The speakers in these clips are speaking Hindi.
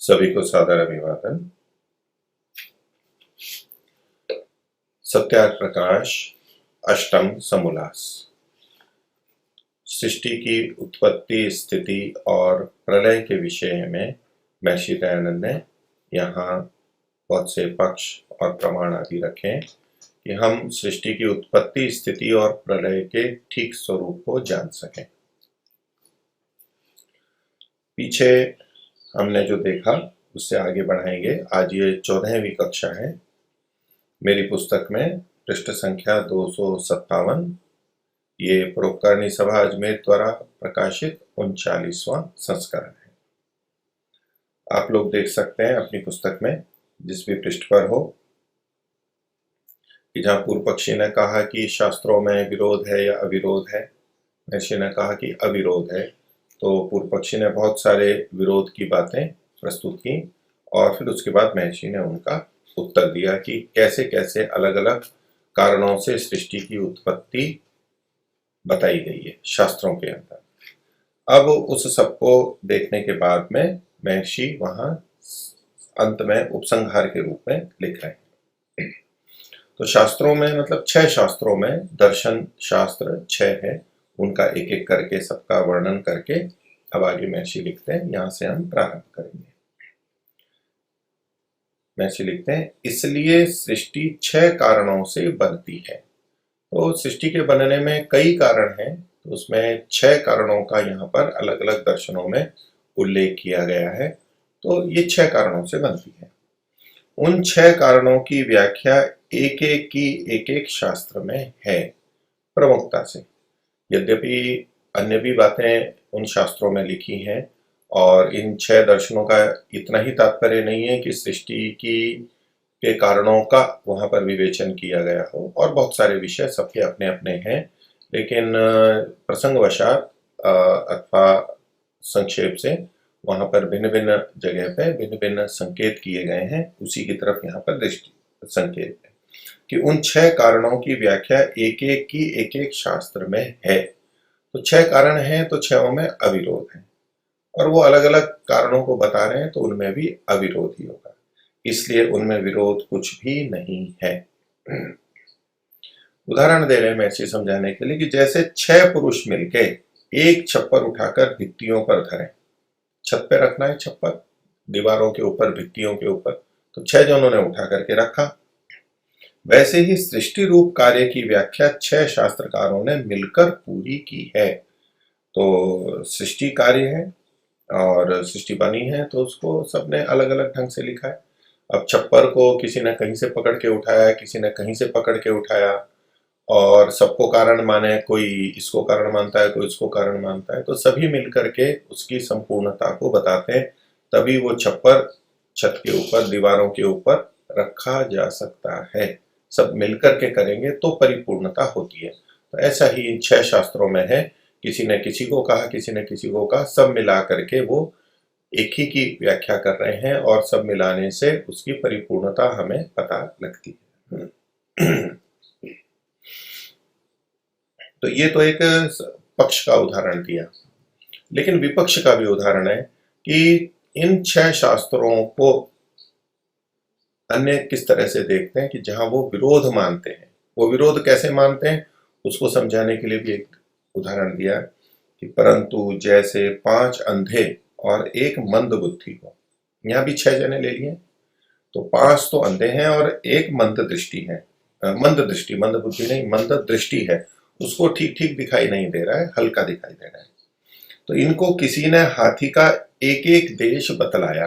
सभी को सादर अभिवादन। सत्यार्थ प्रकाश अष्टम समोल्लास। सृष्टि की उत्पत्ति, स्थिति और प्रलय के विषय में महर्षि दयानंद ने यहाँ बहुत से पक्ष और प्रमाण आदि रखे कि हम सृष्टि की उत्पत्ति, स्थिति और प्रलय के ठीक स्वरूप को जान सकें। पीछे हमने जो देखा उससे आगे बढ़ाएंगे। आज ये 14वीं कक्षा है। मेरी पुस्तक में पृष्ठ संख्या 257, ये परोपकारिणी सभा अजमेर द्वारा प्रकाशित 39वां संस्करण है। आप लोग देख सकते हैं अपनी पुस्तक में जिस भी पृष्ठ पर हो कि जहाँ पूर्व पक्षी ने कहा कि शास्त्रों में विरोध है या अविरोध है, महर्षि ने कहा कि अविरोध है। तो पूर्व पक्षी ने बहुत सारे विरोध की बातें प्रस्तुत की और फिर उसके बाद महर्षि ने उनका उत्तर दिया कि कैसे कैसे अलग अलग कारणों से सृष्टि की उत्पत्ति बताई गई है शास्त्रों के अंदर। अब उस सबको देखने के बाद में महर्षि वहां अंत में उपसंहार के रूप में लिख रहे हैं। तो शास्त्रों में मतलब 6 शास्त्रों में दर्शन शास्त्र 6 है, उनका एक एक करके सबका वर्णन करके अब आगे महर्षि लिखते हैं। यहां से हम प्रारंभ करेंगे। महर्षि लिखते हैं, इसलिए सृष्टि 6 कारणों से बनती है। तो सृष्टि के बनने में कई कारण हैं, तो उसमें 6 कारणों का यहाँ पर अलग अलग दर्शनों में उल्लेख किया गया है। तो ये 6 कारणों से बनती है। उन 6 कारणों की व्याख्या एक एक की एक एक शास्त्र में है प्रमुखता से। यद्यपि अन्य भी बातें उन शास्त्रों में लिखी हैं और इन 6 दर्शनों का इतना ही तात्पर्य नहीं है कि सृष्टि के कारणों का वहां पर विवेचन किया गया हो, और बहुत सारे विषय सबके अपने अपने हैं, लेकिन प्रसंगवशात अथवा संक्षेप से वहां पर भिन्न भिन्न जगह पे भिन्न भिन्न संकेत किए गए हैं। उसी की तरफ यहाँ पर दृष्टि संकेत है कि उन 6 कारणों की व्याख्या एक एक की एक एक शास्त्र में है। तो 6 कारण हैं, तो 6 में अविरोध है, और वो अलग अलग कारणों को बता रहे हैं, तो उनमें भी अविरोध ही होगा, इसलिए उनमें विरोध कुछ भी नहीं है। उदाहरण दे रहे हैं महर्षि समझाने के लिए कि जैसे 6 पुरुष मिलके एक छप्पर उठाकर भित्तियों पर धरें। छत पे रखना है छप्पर, दीवारों के ऊपर, भित्तियों के ऊपर, तो 6 जनों ने उठा करके रखा। वैसे ही सृष्टि रूप कार्य की व्याख्या 6 शास्त्रकारों ने मिलकर पूरी की है। तो सृष्टि कार्य है और सृष्टि बनी है, तो उसको सबने अलग अलग ढंग से लिखा है। अब छप्पर को किसी ने कहीं से पकड़ के उठाया, किसी ने कहीं से पकड़ के उठाया, और सबको कारण माने, कोई इसको कारण मानता है, कोई इसको कारण मानता है, तो सभी मिलकर के उसकी संपूर्णता को बताते हैं, तभी वो छप्पर छत के ऊपर, दीवारों के ऊपर रखा जा सकता है। सब मिलकर के करेंगे तो परिपूर्णता होती है। तो ऐसा ही इन 6 शास्त्रों में है, किसी ने किसी को कहा, किसी ने किसी को कहा, सब मिला करके वो एक ही की व्याख्या कर रहे हैं, और सब मिलाने से उसकी परिपूर्णता हमें पता लगती है। तो ये तो एक पक्ष का उदाहरण दिया, लेकिन विपक्ष का भी उदाहरण है कि इन 6 शास्त्रों को अन्य किस तरह से देखते हैं कि जहां वो विरोध मानते हैं, वो विरोध कैसे मानते हैं उसको समझाने के लिए भी एक उदाहरण दिया कि परंतु जैसे 5 अंधे और एक मंद बुद्धि को, यहाँ भी 6 जने ले लिए, तो 5 तो अंधे हैं और एक मंद दृष्टि है, मंद दृष्टि, मंद बुद्धि नहीं, मंद दृष्टि है, उसको ठीक ठीक दिखाई नहीं दे रहा है, हल्का दिखाई दे रहा है। तो इनको किसी ने हाथी का एक एक देश बतलाया।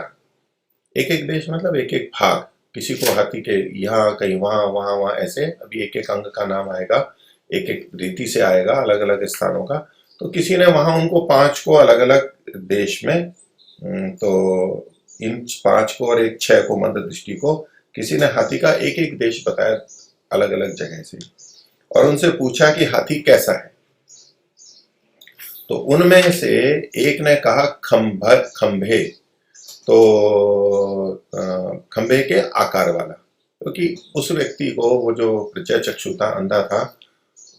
एक एक देश मतलब एक एक भाग, किसी को हाथी के यहाँ कहीं वहां वहां वहां, ऐसे अभी एक एक अंग का नाम आएगा, एक एक रीति से आएगा अलग अलग स्थानों का। तो किसी ने वहां उनको 5 को अलग अलग देश में, तो इन 5 को और एक 6 को, मंद दृष्टि को, किसी ने हाथी का एक एक देश बताया अलग अलग जगह से, और उनसे पूछा कि हाथी कैसा है। तो उनमें से एक ने कहा खंभे, तो खंभे के आकार वाला, क्योंकि उस व्यक्ति को, वो जो प्रत्यचक्षु था, अंधा था,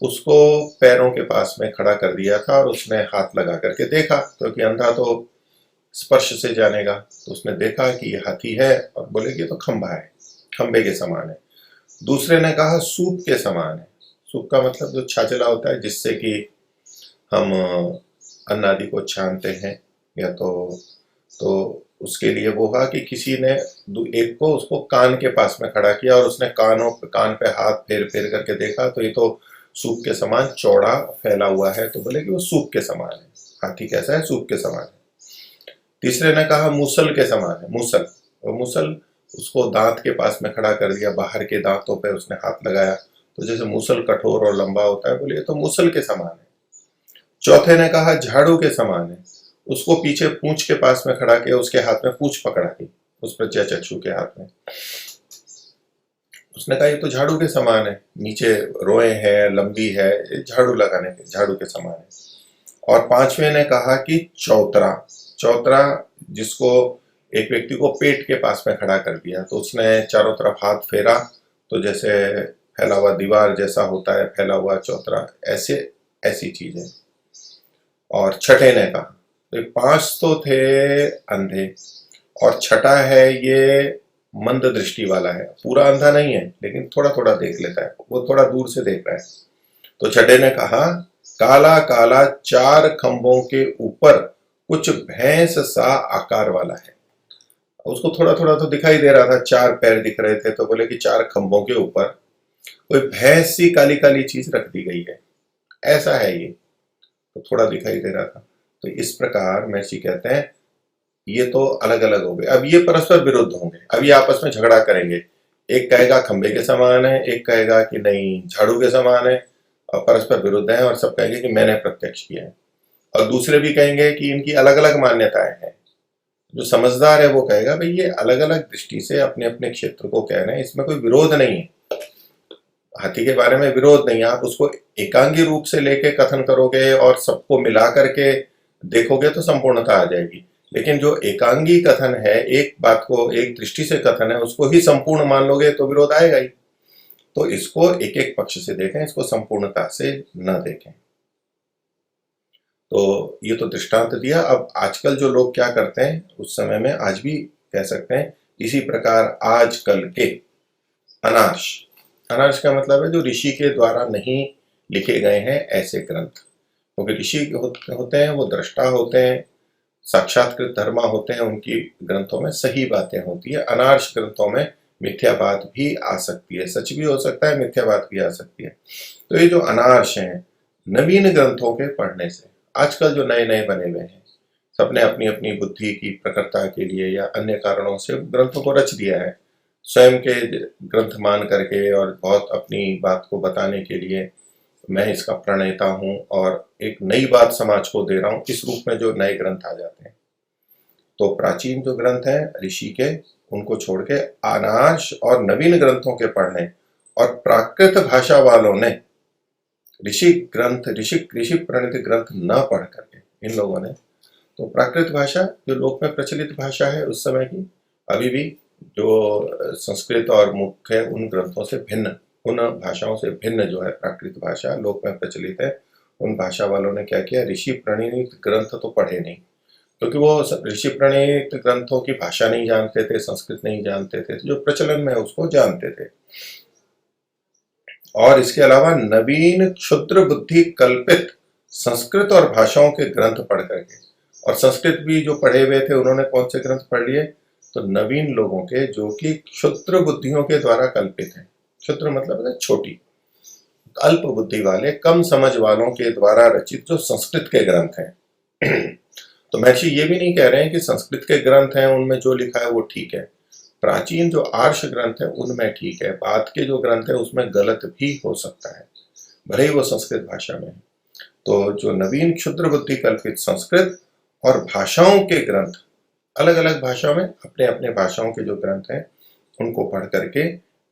उसको पैरों के पास में खड़ा कर दिया था और उसने हाथ लगा करके देखा, क्योंकि अंधा तो स्पर्श से जानेगा। तो उसने देखा कि ये हाथी है और बोले कि ये तो खंभा है, खंबे के समान है। दूसरे ने कहा सूप के समान है। सूप का मतलब जो छाछला होता है जिससे कि हम अन्न आदि को छानते हैं, या तो उसके लिए वो हुआ कि किसी ने एक को उसको कान के पास में खड़ा किया और उसने कान पे हाथ फेर फेर करके देखा, तो ये तो सूप के समान चौड़ा फैला हुआ है, तो बोले कि वो सूप के समान है। हाथी कैसा है? सूप के समान है। तीसरे ने कहा मूसल के समान है, मूसल। और मूसल उसको दांत के पास में खड़ा कर दिया, बाहर के दांतों पे उसने हाथ लगाया, तो जैसे मूसल कठोर और लंबा होता है, बोले ये तो मूसल के समान है। चौथे ने कहा झाड़ू के समान है। उसको पीछे पूंछ के पास में खड़ा किया, उसके हाथ में पूंछ पकड़ा दी, उस प्रज्ञाचक्षु के हाथ में। उसने कहा ये तो झाड़ू के समान है, नीचे रोए हैं, लंबी है, ये झाड़ू लगाने के झाड़ू के समान है। और पांचवें ने कहा कि चौतरा। चौतरा जिसको एक व्यक्ति को पेट के पास में खड़ा कर दिया, तो उसने चारों तरफ हाथ फेरा, तो जैसे फैला हुआ दीवार जैसा होता है फैला हुआ चौतरा, ऐसे ऐसी चीज है। और छठे ने कहा, तो ये पांच तो थे अंधे, और छठा है ये मंद दृष्टि वाला है, पूरा अंधा नहीं है लेकिन थोड़ा थोड़ा देख लेता है, वो थोड़ा दूर से देख रहा है। तो छठे ने कहा काला काला चार खंभों के ऊपर कुछ भैंस सा आकार वाला है। उसको थोड़ा थोड़ा तो दिखाई दे रहा था, चार पैर दिख रहे थे, तो बोले कि चार खंभों के ऊपर कोई भैंस सी काली काली चीज रख दी गई है, ऐसा है ये। तो थोड़ा दिखाई दे रहा था। तो इस प्रकार महर्षि कहते हैं ये तो अलग अलग हो गए, अब ये परस्पर विरुद्ध होंगे, अब ये आपस में झगड़ा करेंगे। एक कहेगा खंबे के समान है, एक कहेगा कि नहीं झाड़ू के समान है, और परस्पर विरुद्ध है, और सब कहेंगे कि मैंने प्रत्यक्ष किया है। और दूसरे भी कहेंगे कि इनकी अलग अलग मान्यताएं हैं। जो समझदार है वो कहेगा भाई ये अलग अलग दृष्टि से अपने अपने क्षेत्र को कह रहे हैं, इसमें कोई विरोध नहीं है, हाथी के बारे में विरोध नहीं है। आप उसको एकांगी रूप से लेके कथन करोगे और सबको मिला करके देखोगे तो संपूर्णता आ जाएगी। लेकिन जो एकांगी कथन है, एक बात को एक दृष्टि से कथन है, उसको ही संपूर्ण मान लोगे तो विरोध आएगा ही। तो इसको एक एक पक्ष से देखें, इसको संपूर्णता से न देखें। तो ये तो दृष्टांत दिया। अब आजकल जो लोग क्या करते हैं, उस समय में आज भी कह सकते हैं, इसी प्रकार आजकल के अनार्ष, अनार्ष का मतलब है जो ऋषि के द्वारा नहीं लिखे गए हैं ऐसे ग्रंथ, क्योंकि ऋषि होते हैं वो दृष्टा होते हैं, साक्षात्कृत धर्मा होते हैं, उनकी ग्रंथों में सही बातें होती है। अनार्ष ग्रंथों में मिथ्या बात भी आ सकती है, सच भी हो सकता है, मिथ्या बात भी आ सकती है। तो ये जो अनार्ष हैं, नवीन ग्रंथों के पढ़ने से, आजकल जो नए नए बने हुए हैं, सबने अपनी अपनी बुद्धि की प्रखरता के लिए या अन्य कारणों से ग्रंथों को रच दिया है, स्वयं के ग्रंथ मान करके, और बहुत अपनी बात को बताने के लिए मैं इसका प्रणेता हूं और एक नई बात समाज को दे रहा हूं, इस रूप में जो नए ग्रंथ आ जाते हैं। तो प्राचीन जो ग्रंथ हैं ऋषि के, उनको छोड़ के अनार्ष और नवीन ग्रंथों के पढ़ने, और प्राकृत भाषा वालों ने ऋषि ग्रंथ, ऋषि प्रणीत ग्रंथ न पढ़ करके, इन लोगों ने तो प्राकृत भाषा जो लोक में प्रचलित भाषा है उस समय की, अभी भी जो संस्कृत और मुख्य उन ग्रंथों से भिन्न, उन भाषाओं से भिन्न जो है प्राकृत भाषा लोक में प्रचलित है, उन भाषा वालों ने क्या किया, ऋषि प्रणीत ग्रंथ तो पढ़े नहीं, क्योंकि वो ऋषि प्रणीत ग्रंथों की भाषा नहीं जानते थे, संस्कृत नहीं जानते थे, तो जो प्रचलन में है उसको जानते थे। और इसके अलावा नवीन क्षुद्र बुद्धि कल्पित संस्कृत और भाषाओं के ग्रंथ पढ़ करके, और संस्कृत भी जो पढ़े हुए थे उन्होंने कौन से ग्रंथ पढ़ लिए, तो नवीन लोगों के जो कि क्षुद्र बुद्धियों के द्वारा कल्पित हैं। क्षुद्र मतलब है छोटी, अल्प बुद्धि वाले, कम समझ वालों के द्वारा रचित जो संस्कृत के ग्रंथ हैं। तो महर्षि ये भी नहीं कह रहे हैं कि संस्कृत के ग्रंथ हैं उनमें जो लिखा है वो ठीक है, प्राचीन जो आर्ष ग्रंथ है उनमें ठीक है, बाद के जो ग्रंथ है उसमें गलत भी हो सकता है, भले ही वो संस्कृत भाषा में है। तो जो नवीन क्षुद्र बुद्धि कल्पित संस्कृत और भाषाओं के ग्रंथ, अलग अलग भाषाओं में अपने अपने भाषाओं के जो ग्रंथ हैं उनको पढ़ करके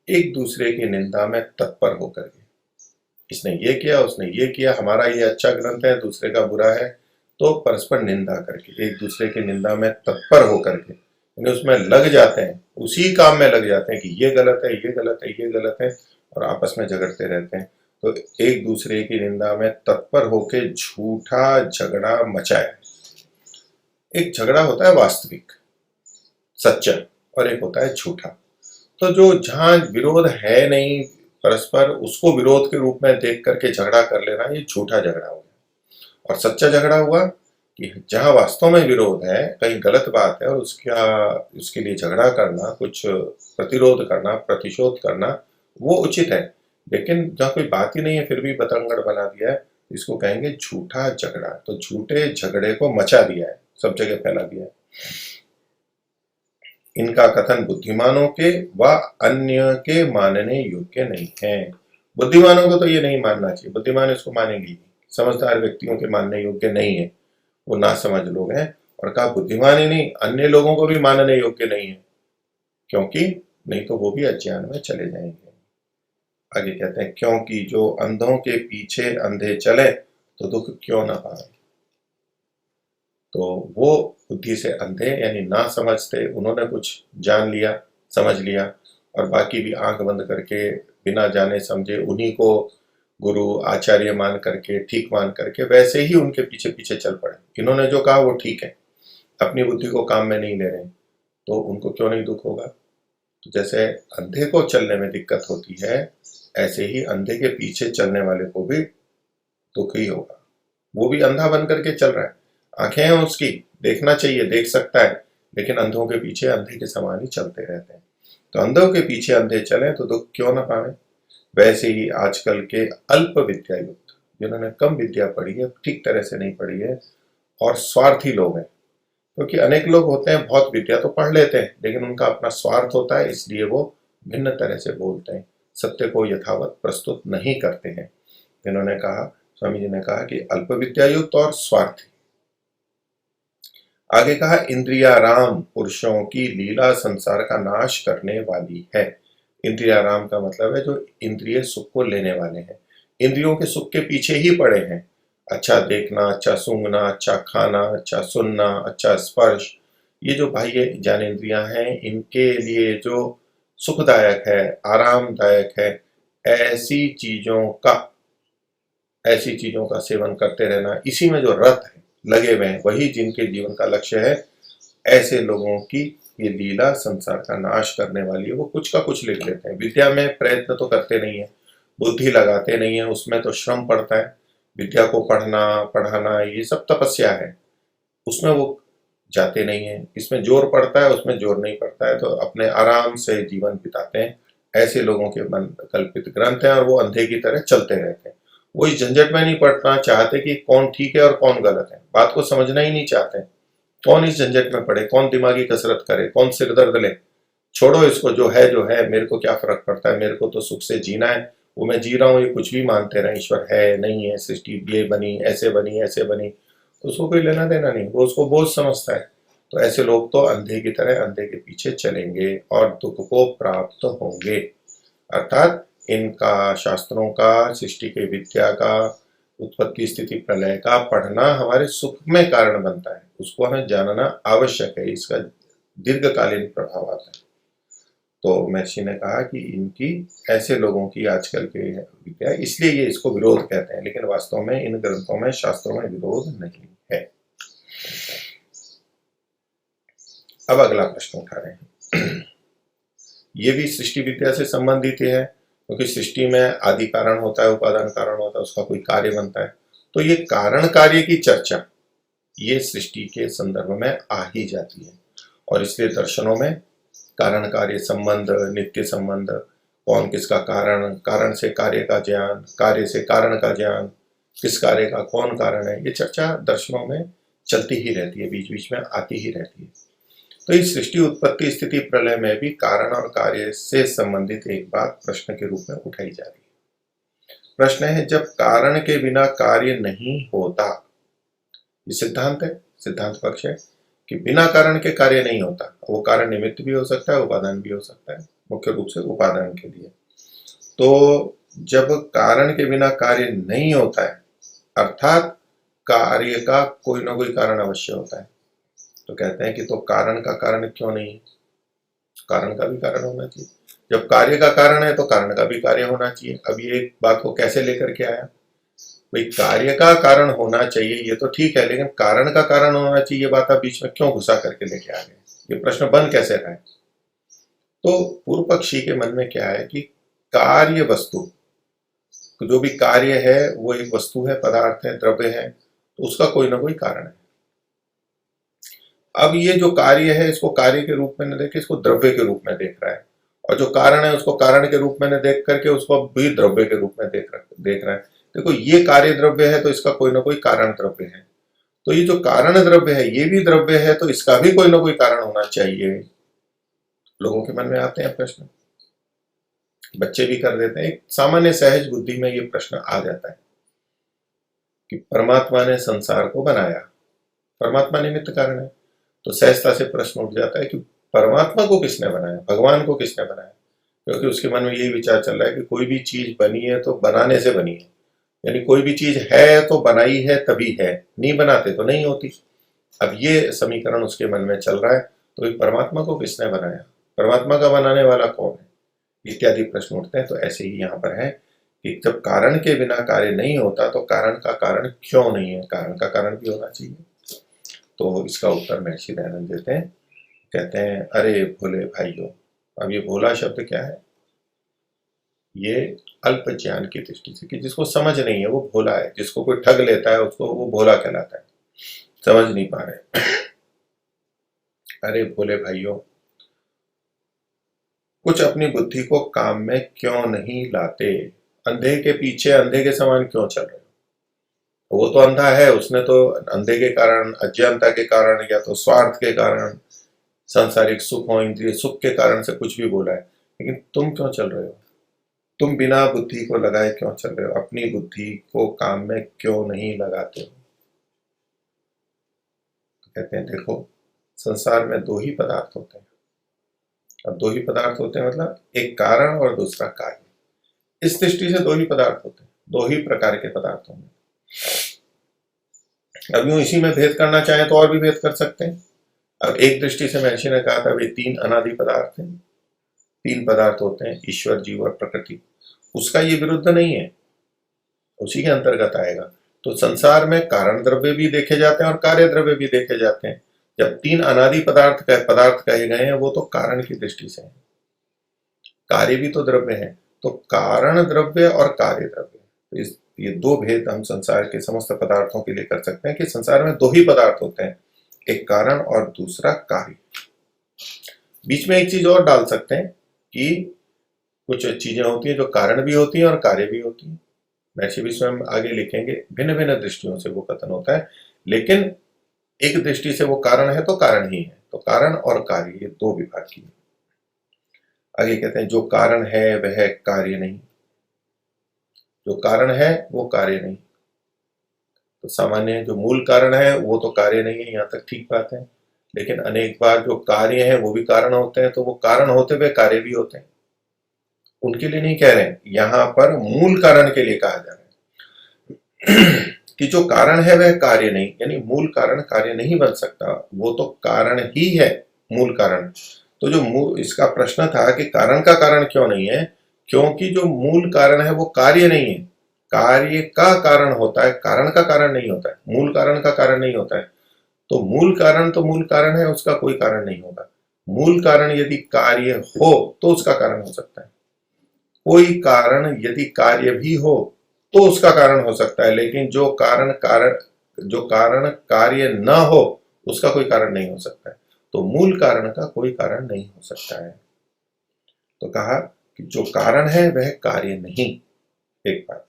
एक दूसरे की निंदा में तत्पर होकर के, इसने ये किया उसने ये किया, हमारा ये अच्छा ग्रंथ है दूसरे का बुरा है, तो परस्पर निंदा करके एक दूसरे की निंदा में तत्पर होकर के उसमें लग जाते हैं, उसी काम में लग जाते हैं कि ये गलत है ये गलत है ये गलत है, और आपस में झगड़ते रहते हैं। तो एक दूसरे की निंदा में तत्पर होकर झूठा झगड़ा मचाए, एक झगड़ा होता है वास्तविक, सच्चा, और एक होता है झूठा। तो जो जहां विरोध है नहीं परस्पर, उसको विरोध के रूप में देख करके झगड़ा कर लेना, ये झूठा झगड़ा हो गया। और सच्चा झगड़ा हुआ कि जहां वास्तव में विरोध है, कहीं गलत बात है, और उसके लिए झगड़ा करना, कुछ प्रतिरोध करना, प्रतिशोध करना, वो उचित है। लेकिन जहाँ कोई बात ही नहीं है फिर भी बतंगड़ बना दिया है, इसको कहेंगे झूठा झगड़ा। तो झूठे झगड़े को मचा दिया है, सब जगह फैला दिया है। इनका कथन बुद्धिमानों के व अन्य के मानने योग्य नहीं है। बुद्धिमानों को तो ये नहीं मानना चाहिए, बुद्धिमान इसको मानेंगे ही। समझदार व्यक्तियों के मानने योग्य नहीं है, वो ना समझ लोग हैं। और कहा बुद्धिमान ही नहीं, अन्य लोगों को भी मानने योग्य नहीं है, क्योंकि नहीं तो वो भी अज्ञान में चले जाएंगे। आगे कहते हैं, क्योंकि जो अंधों के पीछे अंधे चले तो दुख क्यों ना पाए। तो वो बुद्धि से अंधे यानी ना समझते, उन्होंने कुछ जान लिया, समझ लिया, और बाकी भी आंख बंद करके बिना जाने समझे उन्हीं को गुरु आचार्य मान करके, ठीक मान करके, वैसे ही उनके पीछे पीछे चल पड़े। इन्होंने जो कहा वो ठीक है, अपनी बुद्धि को काम में नहीं ले रहे, तो उनको क्यों नहीं दुख होगा। तो जैसे अंधे को चलने में दिक्कत होती है, ऐसे ही अंधे के पीछे चलने वाले को भी दुख ही होगा। वो भी अंधा बन करके चल रहा है, आंखें हैं उसकी, देखना चाहिए, देख सकता है, लेकिन अंधों के पीछे अंधे के समान ही चलते रहते हैं। तो अंधों के पीछे अंधे चले तो दुख क्यों ना पावे। वैसे ही आजकल के अल्प विद्या युक्त, जिन्होंने कम विद्या पढ़ी है, ठीक तरह से नहीं पढ़ी है, और स्वार्थी लोग हैं, क्योंकि अनेक लोग होते हैं बहुत विद्या तो पढ़ लेते हैं, लेकिन उनका अपना स्वार्थ होता है, इसलिए वो भिन्न तरह से बोलते हैं, सत्य को यथावत प्रस्तुत नहीं करते हैं। इन्होंने कहा, स्वामी जी ने कहा कि अल्प विद्यायुक्त और स्वार्थी। आगे कहा, इंद्रियाराम पुरुषों की लीला संसार का नाश करने वाली है। इंद्रियाराम का मतलब है जो इंद्रिय सुख को लेने वाले हैं, इंद्रियों के सुख के पीछे ही पड़े हैं। अच्छा देखना, अच्छा सूंघना, अच्छा खाना, अच्छा सुनना, अच्छा स्पर्श, ये जो बाह्य ज्ञानेंद्रियां हैं, इनके लिए जो सुखदायक है, आरामदायक है, ऐसी चीजों का ऐसी चीजों का सेवन करते रहना, इसी में जो रत है, लगे हुए हैं, वही जिनके जीवन का लक्ष्य है, ऐसे लोगों की ये लीला संसार का नाश करने वाली है। वो कुछ का कुछ लिख लेते हैं, विद्या में प्रयत्न तो करते नहीं है, बुद्धि लगाते नहीं है, उसमें तो श्रम पड़ता है, विद्या को पढ़ना पढ़ाना ये सब तपस्या है, उसमें वो जाते नहीं है। इसमें जोर पड़ता है, उसमें जोर नहीं पड़ता है, तो अपने आराम से जीवन बिताते हैं। ऐसे लोगों के मन कल्पित ग्रंथ हैं, और वो अंधे की तरह चलते रहते हैं। वो इस झंझट में नहीं पड़ना चाहते कि कौन ठीक है और कौन गलत है, बात को समझना ही नहीं चाहते। कौन इस झंझट में पड़े, कौन दिमागी कसरत करे, कौन सिर दर्द ले। छोड़ो इसको, जो है, मेरे को क्या फर्क पड़ता है, मेरे को तो सुख से जीना है, वो मैं जी रहा हूँ, ये कुछ भी मानते रहे, ईश्वर है नहीं है, सृष्टि ये बनी, ऐसे बनी, ऐसे बनी, तो उसको कोई लेना देना नहीं, वो उसको बोझ समझता है। तो ऐसे लोग तो अंधे की तरह अंधे के पीछे चलेंगे और दुख को प्राप्त होंगे। अर्थात इनका, शास्त्रों का, सृष्टि के विद्या का, उत्पत्ति स्थिति प्रलय का पढ़ना हमारे सुख में कारण बनता है, उसको हमें जानना आवश्यक है, इसका दीर्घकालीन प्रभाव आता है। तो महर्षि ने कहा कि इनकी, ऐसे लोगों की आजकल के विद्या, इसलिए ये इसको विरोध कहते हैं, लेकिन वास्तव में इन ग्रंथों में, शास्त्रों में विरोध नहीं है। अब अगला प्रश्न उठा रहे हैं, ये भी सृष्टि विद्या से संबंधित है, क्योंकि सृष्टि में आदि कारण होता है, उपादान कारण होता है, उसका कोई कार्य बनता है। तो ये कारण कार्य की चर्चा ये सृष्टि के संदर्भ में आ ही जाती है, और इसलिए दर्शनों में कारण कार्य संबंध, नित्य संबंध, कौन किसका कारण, कारण से कार्य का ज्ञान, कार्य से कारण का ज्ञान, किस कार्य का कौन कारण है, ये चर्चा दर्शनों में चलती ही रहती है, बीच बीच में आती ही रहती है। तो इस सृष्टि उत्पत्ति स्थिति प्रलय में भी कारण और कार्य से संबंधित एक बात प्रश्न के रूप में उठाई जा रही है। प्रश्न है, जब कारण के बिना कार्य नहीं होता, ये सिद्धांत है, सिद्धांत पक्ष है कि बिना कारण के कार्य नहीं होता, वो कारण निमित्त भी हो सकता है, उपादान भी हो सकता है, मुख्य रूप से उपादान के लिए। तो जब कारण के बिना कार्य नहीं होता है, अर्थात कार्य का कोई ना कोई कारण अवश्य होता है, तो कहते हैं कि तो कारण का कारण क्यों नहीं है, कारण का भी कारण होना चाहिए। जब कार्य का कारण है तो कारण का भी कार्य होना चाहिए। अब ये एक बात को कैसे लेकर के आया, भाई कार्य का कारण होना चाहिए ये तो ठीक है, लेकिन कारण का कारण होना चाहिए, ये बात आप बीच में क्यों घुसा करके लेके आ गए? ये प्रश्न बन कैसे रहा है? तो पूर्व पक्षी के मन में क्या है कि कार्य वस्तु, जो भी कार्य है वो एक वस्तु है, पदार्थ है, द्रव्य है, तो उसका कोई ना कोई कारण है। अब ये जो कार्य है इसको कार्य के रूप में न देख के इसको द्रव्य के रूप में देख रहा है, और जो कारण है उसको कारण के रूप में न देख करके उसको भी द्रव्य के रूप में देख रहा है। देखो ये कार्य द्रव्य है तो इसका कोई ना कोई कारण द्रव्य है, तो ये जो कारण द्रव्य है ये भी द्रव्य है, तो इसका भी कोई ना कोई कारण होना चाहिए। लोगों के मन में आते हैं प्रश्न, बच्चे भी कर देते हैं, एक सामान्य सहज बुद्धि में ये प्रश्न आ जाता है कि परमात्मा ने संसार को बनाया, परमात्मा निमित्त कारण है, तो सहजता से प्रश्न उठ जाता है कि परमात्मा को किसने बनाया, भगवान को किसने बनाया? क्योंकि उसके मन में यही विचार चल रहा है कि कोई भी चीज बनी है तो बनाने से बनी है, यानी कोई भी चीज है तो बनाई है तभी है, नहीं बनाते तो नहीं होती। अब ये समीकरण उसके मन में चल रहा है, तो ये परमात्मा को किसने बनाया, परमात्मा का बनाने वाला कौन है, इत्यादि प्रश्न उठते हैं। तो ऐसे ही यहाँ पर है कि जब कारण के बिना कार्य नहीं होता तो कारण का कारण क्यों नहीं है, कारण का कारण भी होना चाहिए। तो इसका उत्तर महर्षि दयानंद देते हैं, कहते हैं अरे भोले भाइयों। अब ये भोला शब्द क्या है? ये अल्प ज्ञान की दृष्टि से, कि जिसको समझ नहीं है वो भोला है, जिसको कोई ठग लेता है उसको वो भोला कहलाता है, समझ नहीं पा रहे। अरे भोले भाइयों, कुछ अपनी बुद्धि को काम में क्यों नहीं लाते? अंधे के पीछे अंधे के समान क्यों चल रहे हो? वो तो अंधा है, उसने तो अंधे के कारण, अज्ञानता के कारण, या तो स्वार्थ के कारण, सांसारिक सुख और इंद्रिय सुख के कारण से कुछ भी बोला है, लेकिन तुम क्यों चल रहे हो? तुम बिना बुद्धि को लगाए क्यों चल रहे हो? अपनी बुद्धि को काम में क्यों नहीं लगाते हो? तो कहते हैं देखो, संसार में दो ही पदार्थ होते हैं। अब दो ही पदार्थ होते हैं मतलब एक कारण और दूसरा कार्य। इस दृष्टि से दो ही पदार्थ होते हैं, दो ही प्रकार के पदार्थ होंगे। अब यूं इसी में भेद करना चाहें तो और भी भेद कर सकते हैं। अब एक दृष्टि से महर्षि ने कहा था वे तीन अनादि पदार्थ हैं, तीन पदार्थ होते हैं, ईश्वर, जीव और प्रकृति। उसका ये विरुद्ध नहीं है, उसी के अंतर्गत आएगा। तो संसार में कारण द्रव्य भी देखे जाते हैं और कार्य द्रव्य भी देखे जाते हैं। जब तीन अनादि पदार्थ कहे गए हैं वो तो कारण की दृष्टि से है, कार्य भी तो द्रव्य है। तो कारण द्रव्य और कार्य द्रव्य, तो ये दो भेद हम संसार के समस्त पदार्थों के लिए कर सकते हैं कि संसार में दो ही पदार्थ होते हैं, एक कारण और दूसरा कार्य। बीच में एक चीज और डाल सकते हैं कि कुछ चीजें होती हैं जो कारण भी होती हैं और कार्य भी होती हैं। महर्षि भी स्वयं आगे लिखेंगे, भिन्न भिन्न दृष्टियों से वो कथन होता है, लेकिन एक दृष्टि से वो कारण है तो कारण ही है। तो कारण और कार्य ये दो विभाग की है। आगे कहते हैं जो कारण है वह कार्य नहीं, जो कारण है वो कार्य नहीं। तो सामान्य जो मूल कारण है वो तो कार्य नहीं है, यहाँ तक ठीक बात है, लेकिन अनेक बार जो कार्य है वो भी कारण होते हैं, तो वो कारण होते हुए कार्य भी होते हैं, उनके लिए नहीं कह रहे हैं, यहाँ पर मूल कारण के लिए कहा जा रहा है कि जो कारण है वह कार्य नहीं, यानी मूल कारण कार्य नहीं बन सकता, वो तो कारण ही है, मूल कारण। तो जो मूल, इसका प्रश्न था कि कारण का कारण क्यों नहीं है, क्योंकि जो मूल कारण है वो कार्य नहीं है, कार्य का कारण होता है, कारण का कारण नहीं होता है, मूल कारण का कारण नहीं होता है। तो मूल कारण तो मूल कारण है, उसका कोई कारण नहीं होगा। मूल कारण यदि कार्य हो तो उसका कारण हो सकता है, कोई कारण यदि कार्य भी हो तो उसका कारण हो सकता है, लेकिन जो कारण कार्य न हो उसका कोई कारण नहीं हो सकता है। तो मूल कारण का कोई कारण नहीं हो सकता है। तो कहा कि जो कारण है वह कार्य नहीं, एक बात,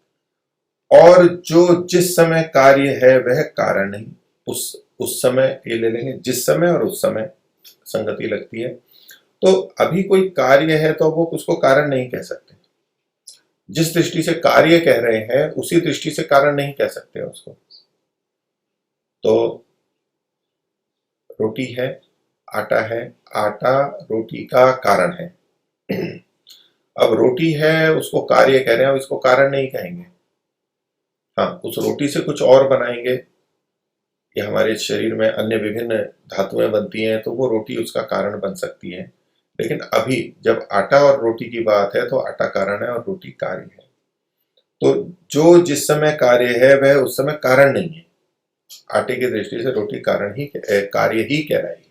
और जो जिस समय कार्य है वह कारण नहीं, उस समय ये ले लेंगे, जिस समय और उस समय संगति लगती है। तो अभी कोई कार्य है तो वो उसको कारण नहीं कह सकते, जिस दृष्टि से कार्य कह रहे हैं उसी दृष्टि से कारण नहीं कह सकते उसको। तो रोटी है, आटा है, आटा रोटी का कारण है। अब रोटी है उसको कार्य कह रहे हैं, इसको कारण नहीं कहेंगे। हाँ, उस रोटी से कुछ और बनाएंगे, या हमारे शरीर में अन्य विभिन्न धातुएं बनती हैं तो वो रोटी उसका कारण बन सकती है। लेकिन अभी जब आटा और रोटी की बात है तो आटा कारण है और रोटी कार्य है। तो जो जिस समय कार्य है वह उस समय कारण नहीं है। आटे की दृष्टि से रोटी कार्य ही कहलाएगी।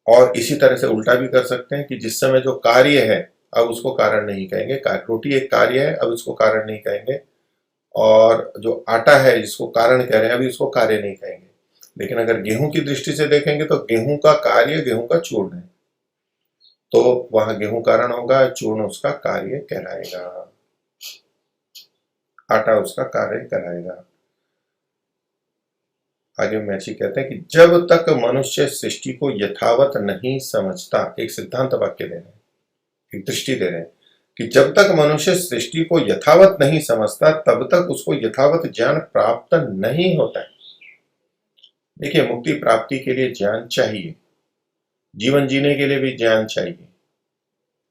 और इसी तरह से उल्टा भी कर सकते हैं कि जिस समय जो कार्य है अब उसको कारण नहीं कहेंगे, रोटी एक कार्य है अब उसको कारण नहीं कहेंगे, और जो आटा है जिसको कारण कह रहे हैं अभी उसको कार्य नहीं कहेंगे। लेकिन अगर गेहूं की दृष्टि से देखेंगे तो गेहूं का कार्य गेहूं का चूर्ण है, तो वहां गेहूं कारण होगा, चूर्ण उसका कार्य कहलाएगा, आटा उसका कार्य कहलाएगा। आगे महर्षि कहते हैं कि जब तक मनुष्य सृष्टि को यथावत नहीं समझता, एक सिद्धांत वाक्य दे रहे हैं, एक दृष्टि दे रहे हैं कि जब तक मनुष्य सृष्टि को यथावत नहीं समझता तब तक उसको यथावत ज्ञान प्राप्त नहीं होता है। देखिए, मुक्ति प्राप्ति के लिए ज्ञान चाहिए, जीवन जीने के लिए भी ज्ञान चाहिए,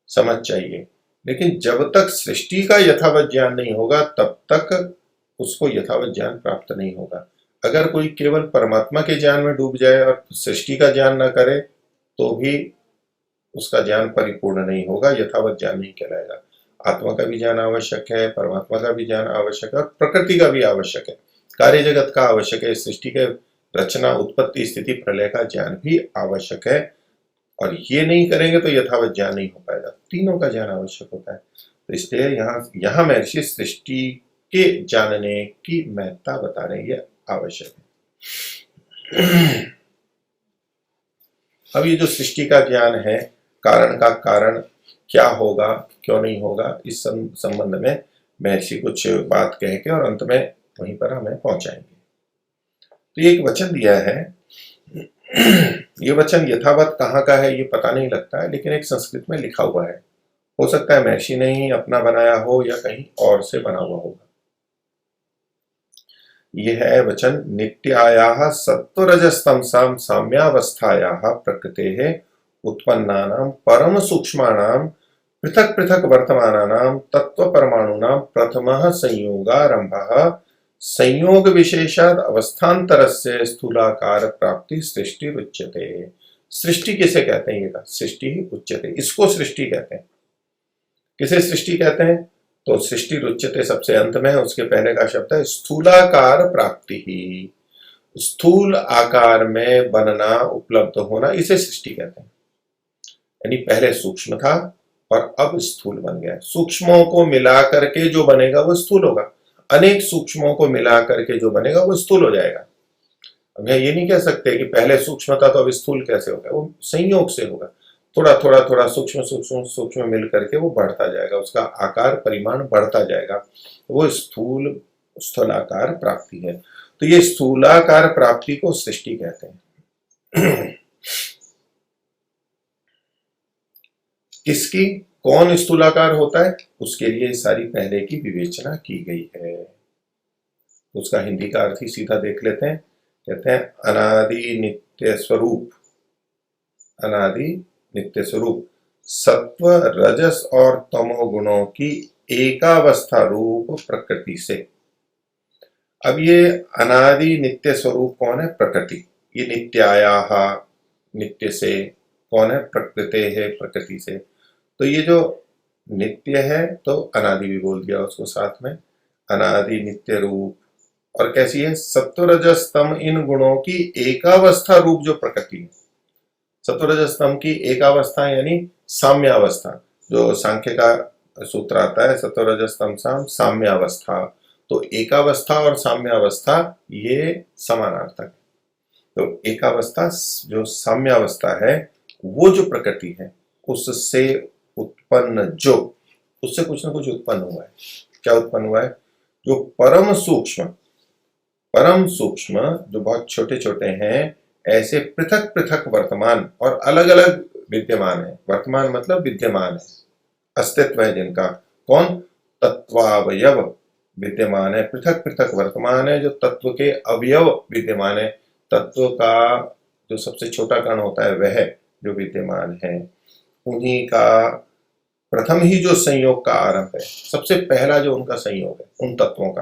समझ चाहिए, लेकिन जब तक सृष्टि का यथावत ज्ञान नहीं होगा तब तक उसको यथावत ज्ञान प्राप्त नहीं होगा। अगर कोई केवल परमात्मा के ज्ञान में डूब जाए और सृष्टि का ज्ञान न करे तो भी उसका ज्ञान परिपूर्ण नहीं होगा, यथावत ज्ञान नहीं कहलाएगा। आत्मा का भी ज्ञान आवश्यक है, परमात्मा का भी ज्ञान आवश्यक है, और प्रकृति का भी आवश्यक है, कार्य जगत का आवश्यक है, सृष्टि के रचना उत्पत्ति स्थिति प्रलय का ज्ञान भी आवश्यक है। और ये नहीं करेंगे तो यथावत ज्ञान नहीं हो पाएगा, तीनों का ज्ञान आवश्यक होता है। तो इसलिए यहाँ महर्षि सृष्टि के जानने की महत्ता बता रहे हैं, ये आवश्यक है। अब ये जो सृष्टि का ज्ञान है, कारण का कारण क्या होगा क्यों नहीं होगा, इस संबंध में महर्षि कुछ बात कह के और अंत में वहीं पर हमें पहुंचाएंगे। तो ये एक वचन दिया है, ये वचन यथावत कहाँ का है ये पता नहीं लगता है, लेकिन एक संस्कृत में लिखा हुआ है, हो सकता है महर्षि ने ही अपना बनाया हो या कहीं और से बना हुआ होगा। यह है वचन, नित्यायाः सत्वरजस्तमसां साम्यावस्थायाः प्रकृतेः उत्पन्नानां परम सूक्ष्माणां पृथक पृथक वर्तमानानां तत्वपरमाणूनां प्रथमः संयोगारंभः संयोग विशेषाद अवस्थान्तरस्य स्थूलाकार प्राप्ति सृष्टि उच्यते। सृष्टि किसे कहते हैं? ये सृष्टि ही उच्यते, इसको सृष्टि कहते हैं। किसे सृष्टि कहते हैं? तो सृष्टि रुच्यते सबसे अंत में, उसके पहले का शब्द है स्थूलाकार प्राप्ति ही, स्थूल आकार में बनना, उपलब्ध होना, इसे सृष्टि कहते हैं। यानी पहले सूक्ष्म था और अब स्थूल बन गया। सूक्ष्मों को मिला करके जो बनेगा वो स्थूल होगा, अनेक सूक्ष्मों को मिला करके जो बनेगा वो स्थूल हो जाएगा। अब ये नहीं कह सकते कि पहले सूक्ष्म था तो अब स्थूल कैसे होगा, वो संयोग से होगा, थोड़ा थोड़ा थोड़ा सूक्ष्म सूक्ष्म सूक्ष्म मिल करके वो बढ़ता जाएगा, उसका आकार परिमाण बढ़ता जाएगा, वो स्थूलाकार प्राप्ति है। तो ये स्थूलाकार प्राप्ति को सृष्टि कहते हैं। इसकी कौन स्थूलाकार होता है उसके लिए सारी पहले की विवेचना की गई है। उसका हिंदी का अर्थ ही सीधा देख लेते हैं, कहते हैं अनादि नित्य स्वरूप, अनादि नित्य स्वरूप सत्व रजस और तमो गुणों की एकावस्था रूप प्रकृति से। अब ये अनादि नित्य स्वरूप कौन है? प्रकृति। ये नित्यायाः, नित्य से कौन है? प्रकृति है, प्रकृति से। तो ये जो नित्य है तो अनादि भी बोल दिया उसको साथ में, अनादि नित्य रूप, और कैसी है? सत्वरजस तम, इन गुणों की एकावस्था रूप जो प्रकृति है। सत्वरजस तम की एकावस्था यानी साम्यावस्था, जो सांख्य का सूत्र आता है सत्वरजस तमसाम साम्यावस्था, तो एकावस्था और साम्यावस्था ये समानार्थक है। तो एकावस्था जो साम्यावस्था है वो जो प्रकृति है उससे उत्पन्न, जो उससे कुछ ना कुछ उत्पन्न हुआ है। क्या उत्पन्न हुआ है? जो परम सूक्ष्म जो बहुत छोटे छोटे हैं, ऐसे पृथक पृथक वर्तमान और अलग अलग विद्यमान है। वर्तमान मतलब विद्यमान है, अस्तित्व है जिनका। कौन? तत्वावयव विद्यमान है, पृथक पृथक वर्तमान है, जो तत्व के अवयव विद्यमान है। तत्व का जो सबसे छोटा कण होता है वह जो विद्यमान है, उन्हीं का प्रथम ही जो संयोग का आरंभ है, सबसे पहला जो उनका संयोग है उन तत्वों का,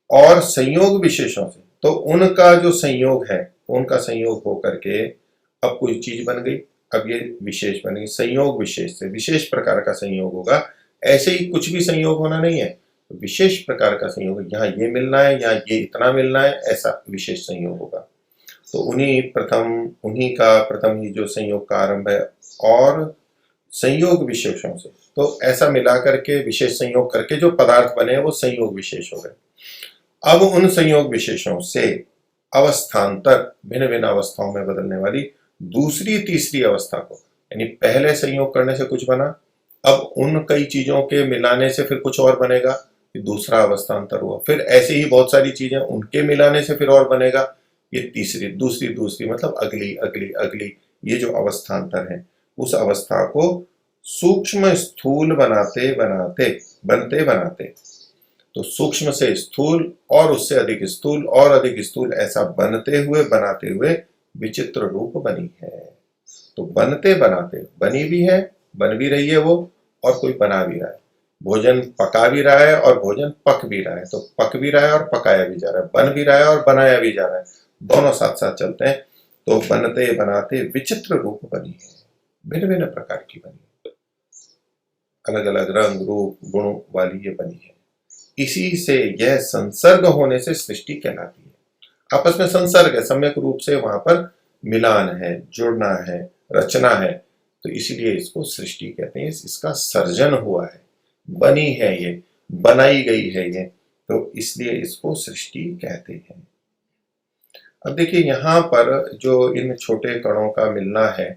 और संयोग विशेषों से, तो उनका जो संयोग है, उनका संयोग होकर के अब कोई चीज बन गई। अब ये विशेष बनेगी, संयोग विशेष से, विशेष प्रकार का संयोग होगा। ऐसे ही कुछ भी संयोग होना नहीं है, विशेष प्रकार का संयोग, यहाँ ये मिलना है, यहाँ ये इतना मिलना है, ऐसा विशेष संयोग होगा। तो उन्हीं का प्रथम ही जो संयोग का आरंभ है और संयोग विशेषों से, तो ऐसा मिला करके विशेष संयोग करके जो पदार्थ बने वो संयोग विशेष हो गए। अब उन संयोग विशेषों से अवस्थान्तर, भिन्न भिन्न अवस्थाओं में बदलने वाली दूसरी तीसरी अवस्था को, यानी पहले संयोग करने से कुछ बना, अब उन कई चीजों के मिलाने से फिर कुछ और बनेगा, दूसरा अवस्थान्तर हुआ, फिर ऐसे ही बहुत सारी चीजें उनके मिलाने से फिर और बनेगा, ये तीसरी, दूसरी मतलब अगली अगली अगली, ये जो अवस्थान्तर है उस अवस्था को सूक्ष्म स्थूल बनते बनाते, तो सूक्ष्म से स्थूल और उससे अधिक स्थूल और अधिक स्थूल, ऐसा बनाते हुए विचित्र रूप बनी है। तो बनते बनाते बनी भी है, बन भी रही है वो, और कोई बना भी रहा है, भोजन पका भी रहा है और भोजन पक भी रहा है, तो पक भी रहा है और पकाया भी जा रहा है, बन भी रहा है और बनाया भी जा रहा है, दोनों साथ साथ चलते हैं। तो बनते बनाते विचित्र रूप बनी है, भिन्न भिन्न प्रकार की बनी है, अलग अलग रंग रूप गुणों वाली ये बनी है। इसी से यह संसर्ग होने से सृष्टि कहलाती है। आपस में संसर्ग है, सम्यक रूप से वहां पर मिलान है, जुड़ना है, रचना है, तो इसीलिए इसको सृष्टि कहते हैं। इसका सर्जन हुआ है, बनी है ये, बनाई गई है ये, तो इसलिए इसको सृष्टि कहते हैं। अब देखिए यहां पर जो इन छोटे कणों का मिलना है,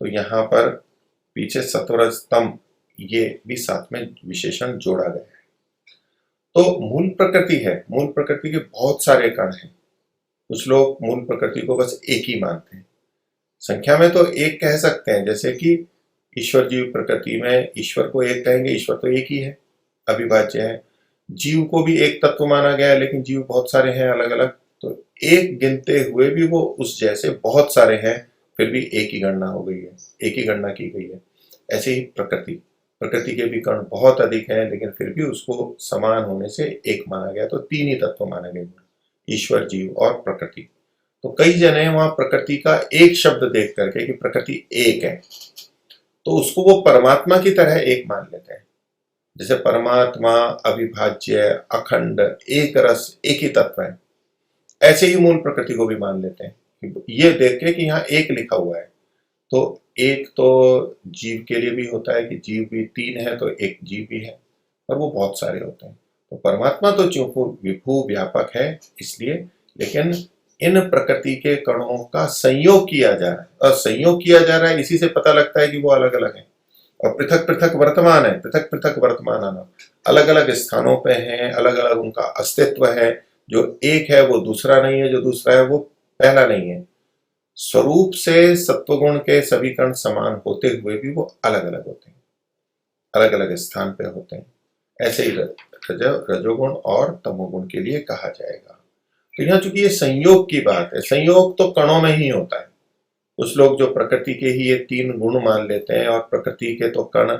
तो यहां पर पीछे सत्वर स्तंभ ये भी साथ में विशेषण जोड़ा गया है। तो मूल प्रकृति है, मूल प्रकृति के बहुत सारे कण हैं। कुछ लोग मूल प्रकृति को बस एक ही मानते हैं, संख्या में तो एक कह सकते हैं, जैसे कि ईश्वर जीव प्रकृति में ईश्वर को एक कहेंगे, ईश्वर तो एक ही है, अविभाज्य है। जीव को भी एक तत्व माना गया है, लेकिन जीव बहुत सारे हैं अलग अलग, तो एक गिनते हुए भी वो उस जैसे बहुत सारे हैं, फिर भी एक ही गणना हो गई है, एक ही गणना की गई है। ऐसे ही प्रकृति के भी कण बहुत अधिक हैं, लेकिन फिर भी उसको समान होने से एक माना गया, तो तीन ही तत्व माने गए, ईश्वर जीव और प्रकृति। तो कई जने वहां प्रकृति का एक शब्द देख करके कि प्रकृति एक है, तो उसको वो परमात्मा की तरह एक मान लेते हैं। जैसे परमात्मा अविभाज्य, अखंड, एक रस, एक ही तत्व है, ऐसे ही मूल प्रकृति को भी मान लेते हैं, ये देख के कि यहाँ एक लिखा हुआ है। तो एक तो जीव के लिए भी होता है कि जीव भी तीन है, तो एक जीव भी है, और वो बहुत सारे होते हैं। तो परमात्मा तो चूंकि विभू व्यापक है इसलिए, लेकिन इन प्रकृति के कणों का संयोग किया जा रहा है, और संयोग किया जा रहा है इसी से पता लगता है कि वो अलग अलग है, और पृथक पृथक वर्तमान है, पृथक पृथक वर्तमान आना, अलग अलग स्थानों पे हैं, अलग अलग उनका अस्तित्व है। जो एक है वो दूसरा नहीं है, जो दूसरा है वो पहला नहीं है। स्वरूप से सत्वगुण के सभी कण समान होते हुए भी वो अलग अलग होते हैं, अलग अलग स्थान पे होते हैं। ऐसे ही रजोगुण और तमोगुण के लिए कहा जाएगा। तो यहाँ चूंकि ये संयोग की बात है, संयोग तो कणों में ही होता है। कुछ लोग जो प्रकृति के ही ये तीन गुण मान लेते हैं, और प्रकृति के तो कण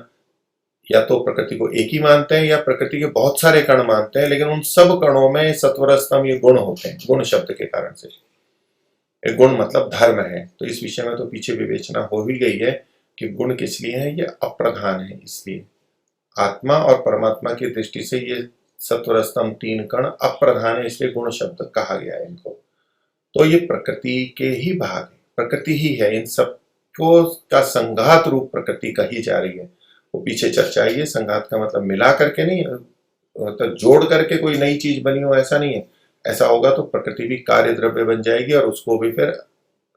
या तो प्रकृति को एक ही मानते हैं या प्रकृति के बहुत सारे कण मानते हैं, लेकिन उन सब कणों में सत्वर स्तंभ ये गुण होते हैं, गुण शब्द के कारण से। एक गुण मतलब धर्म है, तो इस विषय में तो पीछे विवेचना हो ही गई है कि गुण किस लिए है, ये अप्रधान है, इसलिए आत्मा और परमात्मा की दृष्टि से ये सत्वर स्तंभ तीन कण अप्रधान है, इसलिए गुण शब्द कहा गया है इनको। तो ये प्रकृति के ही भाग है, प्रकृति ही है, इन सबको का संघात रूप प्रकृति कही जा रही है। वो पीछे चर्चा है, संघात का मतलब मिला करके नहीं, तो जोड़ करके कोई नई चीज बनी हो, ऐसा नहीं है। ऐसा होगा तो प्रकृति भी कार्य द्रव्य बन जाएगी, और उसको भी फिर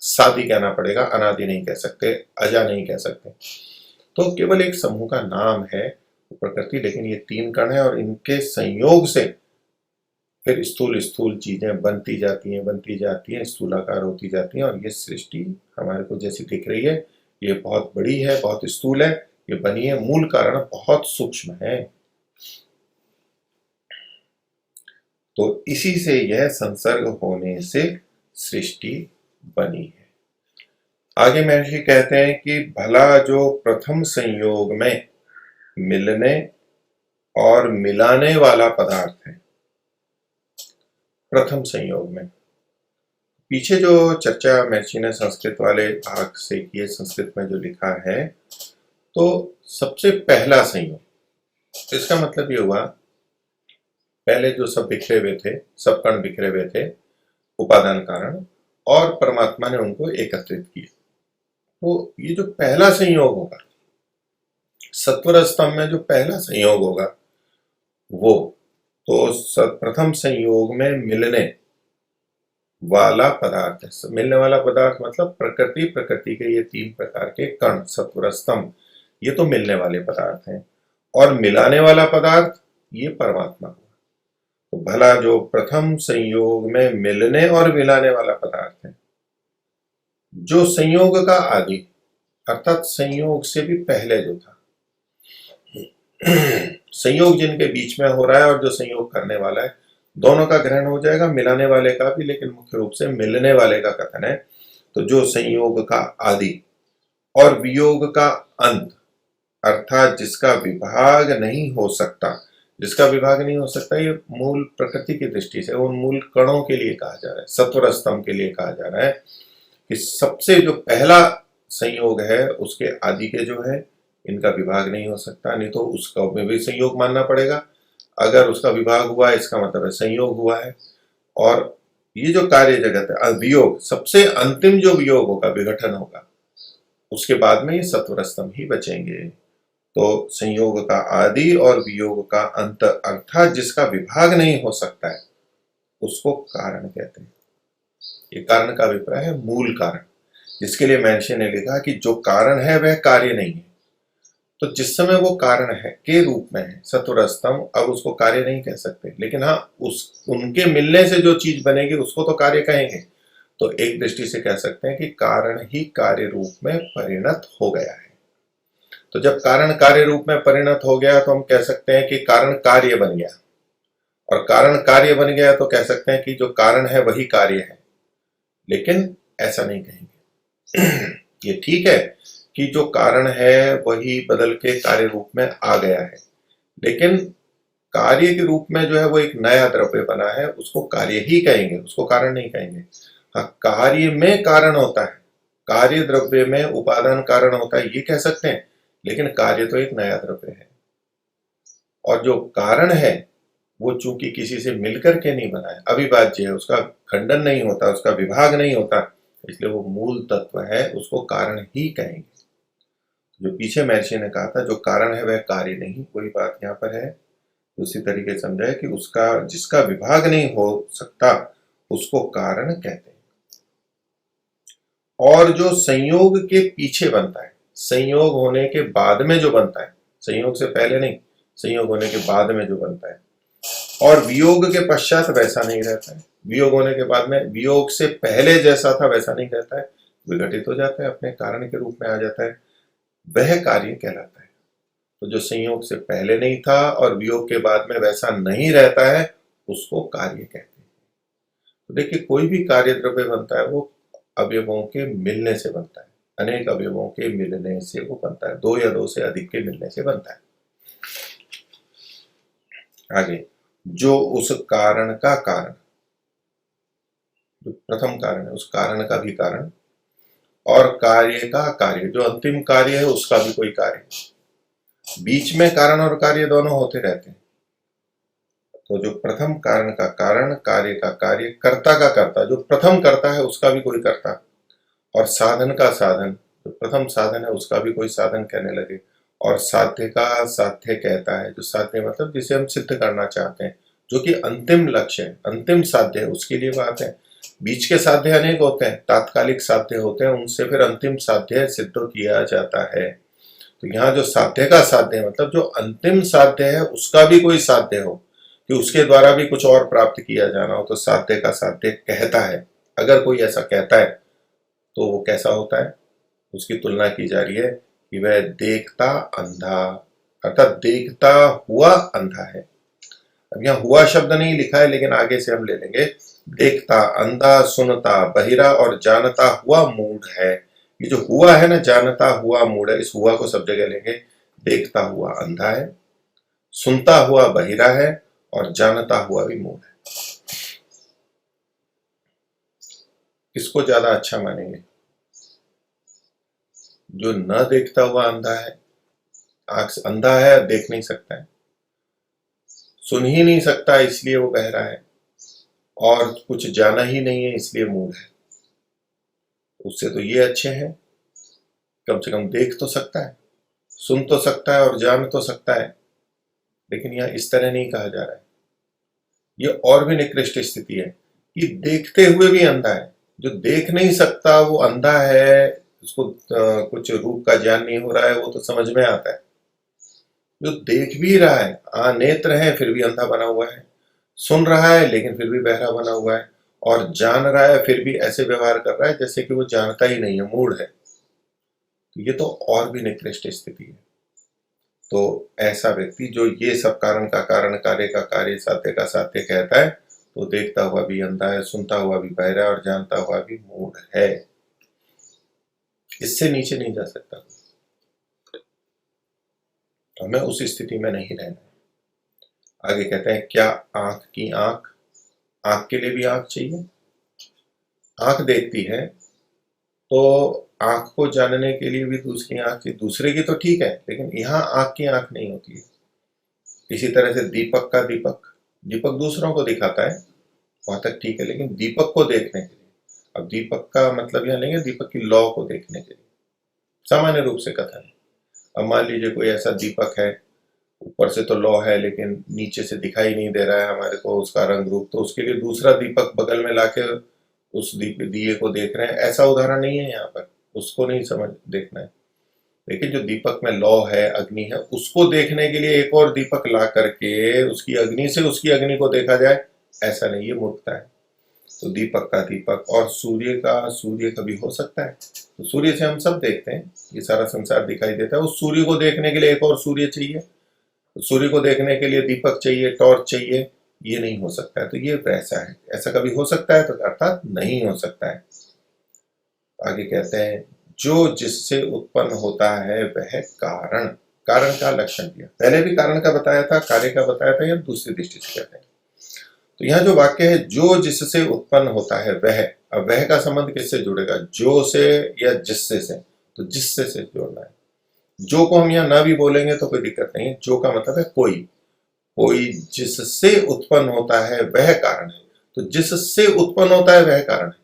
सादि कहना पड़ेगा, अनादि नहीं कह सकते, अजा नहीं कह सकते। तो केवल एक समूह का नाम है प्रकृति, लेकिन ये तीन कण है, और इनके संयोग से फिर स्थूल स्थूल चीजें बनती जाती हैं, स्थूलाकार होती जाती हैं, और ये सृष्टि हमारे को जैसी दिख रही है, ये बहुत बड़ी है, बहुत स्थूल है, ये बनी है, मूल कारण बहुत सूक्ष्म है। तो इसी से यह संसर्ग होने से सृष्टि बनी है। आगे महर्षि कहते हैं कि भला जो प्रथम संयोग में मिलने और मिलाने वाला पदार्थ है, प्रथम संयोग में, पीछे जो चर्चा महर्षि ने संस्कृत वाले भाग से की है, संस्कृत में जो लिखा है, तो सबसे पहला संयोग, इसका मतलब ये हुआ पहले जो सब बिखरे हुए थे, सब कण बिखरे हुए थे उपादान कारण, और परमात्मा ने उनको एकत्रित किया। तो ये जो पहला संयोग होगा, सत्वर स्तंभ में जो पहला संयोग होगा वो, तो प्रथम संयोग में मिलने वाला पदार्थ है। मिलने वाला पदार्थ मतलब प्रकृति, प्रकृति के ये 3 प्रकार के कण, सत्वर स्तंभ, ये तो मिलने वाले पदार्थ हैं। और मिलाने वाला पदार्थ ये परमात्मा हुआ। तो भला जो प्रथम संयोग में मिलने और मिलाने वाला पदार्थ है, जो संयोग का आदि अर्थात संयोग से भी पहले जो था, संयोग जिनके बीच में हो रहा है और जो संयोग करने वाला है, दोनों का ग्रहण हो जाएगा, मिलाने वाले का भी, लेकिन मुख्य रूप से मिलने वाले का कथन है। तो जो संयोग का आदि और वियोग का अंत अर्थात जिसका विभाग नहीं हो सकता, जिसका विभाग नहीं हो सकता, ये मूल प्रकृति की दृष्टि से उन मूल कणों के लिए कहा जा रहा है, सत्वर स्तंभ के लिए कहा जा रहा है कि सबसे जो पहला संयोग है उसके आदि के जो है इनका विभाग नहीं हो सकता, नहीं तो उसका भी संयोग मानना पड़ेगा। अगर उसका विभाग हुआ इसका मतलब है संयोग हुआ है। और ये जो कार्य जगत है, वियोग, सबसे अंतिम जो वियोग होगा, विघटन होगा, उसके बाद में ये सत्वर स्तंभ ही बचेंगे। तो संयोग का आदि और वियोग का अंत अर्थात जिसका विभाग नहीं हो सकता है उसको कारण कहते हैं। ये कारण का अभिप्राय है मूल कारण, जिसके लिए महर्षि ने लिखा कि जो कारण है वह कार्य नहीं है। तो जिस समय वो कारण है के रूप में है सत्वर स्तंभ, अब उसको कार्य नहीं कह सकते, लेकिन हाँ उस उनके मिलने से जो चीज बनेगी उसको तो कार्य कहेंगे। तो एक दृष्टि से कह सकते हैं कि कारण ही कार्य रूप में परिणत हो गया है। तो जब कारण कार्य रूप में परिणत हो गया तो हम कह सकते हैं कि कारण कार्य बन गया, और कारण कार्य बन गया तो कह सकते हैं कि जो कारण है वही कार्य है। लेकिन ऐसा नहीं कहेंगे। ये ठीक है कि जो कारण है वही बदल के कार्य रूप में आ गया है, लेकिन कार्य के रूप में जो है वो एक नया द्रव्य बना है, उसको कार्य ही कहेंगे, उसको कारण नहीं कहेंगे। हाँ, कार्य में कारण होता है, कार्य द्रव्य में उपादान कारण होता है, ये कह सकते हैं, लेकिन कार्य तो एक नया द्रव्य है। और जो कारण है वो चूंकि किसी से मिलकर के नहीं बना है, अविभाज्य है, उसका खंडन नहीं होता, उसका विभाग नहीं होता, इसलिए वो मूल तत्व है, उसको कारण ही कहेंगे। जो पीछे महर्षि ने कहा था जो कारण है वह कार्य नहीं, कोई बात यहाँ पर है। उसी तरीके समझाए कि उसका जिसका विभाग नहीं हो सकता उसको कारण कहते हैं। और जो संयोग के पीछे बनता है, संयोग होने के बाद में जो बनता है, संयोग से पहले नहीं, संयोग होने के बाद में जो बनता है, और वियोग के पश्चात वैसा नहीं रहता है, वियोग होने के बाद में वियोग से पहले जैसा था वैसा नहीं रहता है, विघटित हो जाता है, अपने कारण के रूप में आ जाता है, वह कार्य कहलाता है। तो जो संयोग से पहले नहीं था और वियोग के बाद में वैसा नहीं रहता है उसको कार्य कहते हैं। तो देखिए कोई भी कार्य द्रव्य बनता है वो अवयवों के मिलने से बनता है, अनेक अवयवों के मिलने से वो बनता है, 2 या 2 से अधिक के मिलने से बनता है। आगे, जो उस कारण का कारण, जो प्रथम कारण है उस कारण का भी कारण, और कार्य का कार्य, जो अंतिम कार्य है उसका भी कोई कार्य, बीच में कारण और कार्य दोनों होते रहते हैं। तो जो प्रथम कारण का कारण, कार्य का कार्य, कर्ता का कर्ता, जो प्रथम करता है उसका भी कोई कर्ता, और साधन का साधन, जो प्रथम साधन है उसका भी कोई साधन कहने लगे, और साध्य का साध्य कहता है, जो साध्य मतलब जिसे हम सिद्ध करना चाहते हैं, जो कि अंतिम लक्ष्य है, अंतिम साध्य है, उसके लिए बात है। बीच के साध्य अनेक होते हैं, तात्कालिक साध्य होते हैं, उनसे फिर अंतिम साध्य सिद्ध किया जाता है। तो यहाँ जो साध्य का साध्य है मतलब जो अंतिम साध्य है उसका भी कोई साध्य हो, कि उसके द्वारा भी कुछ और प्राप्त किया जाना हो, तो साध्य का साध्य कहता है। अगर कोई ऐसा कहता है तो वो कैसा होता है, उसकी तुलना की जा रही है कि वह देखता अंधा, अर्थात देखता हुआ अंधा है। अब यहाँ हुआ शब्द नहीं लिखा है, लेकिन आगे से हम ले लेंगे, देखता अंधा, सुनता बहिरा और जानता हुआ मूढ़ है। ये जो हुआ है ना, जानता हुआ मूढ़ है, इस हुआ को सब जगह लेंगे। देखता हुआ अंधा है, सुनता हुआ बहिरा है, और जानता हुआ भी मूढ़ है। किसको ज्यादा अच्छा मानेंगे? जो न देखता हुआ अंधा है, आंख से अंधा है, देख नहीं सकता है, सुन ही नहीं सकता इसलिए वो बहरा है, और कुछ जाना ही नहीं है इसलिए मूढ़ है। उससे तो ये अच्छे हैं, कम से कम देख तो सकता है, सुन तो सकता है और जान तो सकता है। लेकिन यहाँ इस तरह नहीं कहा जा रहा है। ये और भी निकृष्ट स्थिति है कि देखते हुए भी अंधा है। जो देख नहीं सकता वो अंधा है, उसको कुछ रूप का ज्ञान नहीं हो रहा है, वो तो समझ में आता है। जो देख भी रहा है, नेत्र है फिर भी अंधा बना हुआ है, सुन रहा है लेकिन फिर भी बहरा बना हुआ है, और जान रहा है फिर भी ऐसे व्यवहार कर रहा है जैसे कि वो जानता ही नहीं है, मूढ़ है। तो ये तो और भी निकृष्ट स्थिति है। तो ऐसा व्यक्ति जो ये सब कारण का कारण, कार्य का कार्य, साध्य का साध्य कहता है, तो देखता हुआ भी अंधा है, सुनता हुआ भी बहरा है, और जानता हुआ भी मूढ़ है। इससे नीचे नहीं जा सकता। तो हमें उस स्थिति में नहीं रहना। आगे कहते हैं, क्या आंख की आंख, आंख के लिए भी आंख चाहिए। आंख देखती है तो आंख को जानने के लिए भी दूसरी आंख चाहिए। दूसरे की तो ठीक है, लेकिन यहाँ आंख की आंख नहीं होती है। इसी तरह से दीपक का दीपक, दीपक दूसरों को दिखाता है, वहां तक ठीक है, लेकिन दीपक को देखने के लिए, अब दीपक का मतलब यह लेंगे दीपक की लौ को देखने के लिए, सामान्य रूप से कथन है। अब मान लीजिए कोई ऐसा दीपक है, ऊपर से तो लौ है लेकिन नीचे से दिखाई नहीं दे रहा है हमारे को उसका रंग रूप, तो उसके लिए दूसरा दीपक बगल में लाके उस दिए को देख रहे हैं, ऐसा उदाहरण नहीं है यहाँ पर, उसको नहीं समझ देखना है। लेकिन जो दीपक में लौ है, अग्नि है, उसको देखने के लिए एक और दीपक ला करके उसकी अग्नि से उसकी अग्नि को देखा जाए, ऐसा नहीं, ये मूर्खता है। तो दीपक का दीपक, और सूर्य का सूर्य कभी हो सकता है? तो सूर्य से हम सब देखते हैं, ये सारा संसार दिखाई देता है, उस सूर्य को देखने के लिए एक और सूर्य चाहिए, तो सूर्य को देखने के लिए दीपक चाहिए, टॉर्च चाहिए, ये नहीं हो सकता है। तो ये वैसा है, ऐसा कभी हो सकता है? तो अर्थात नहीं हो सकता है। आगे कहते हैं, जो जिससे उत्पन्न होता है वह कारण, कारण का लक्षण दिया। पहले भी कारण का बताया था, कार्य का बताया था, या दूसरी दृष्टि से कहते हैं। तो यहाँ जो वाक्य है, जो जिससे उत्पन्न होता है वह, अब वह का संबंध किससे जुड़ेगा? जो से या जिससे से? तो जिससे से जोड़ना है। जो को हम यहाँ ना भी बोलेंगे तो कोई दिक्कत नहीं है। जो का मतलब है कोई, कोई जिससे उत्पन्न होता है वह कारण है। तो जिससे उत्पन्न होता है वह कारण है।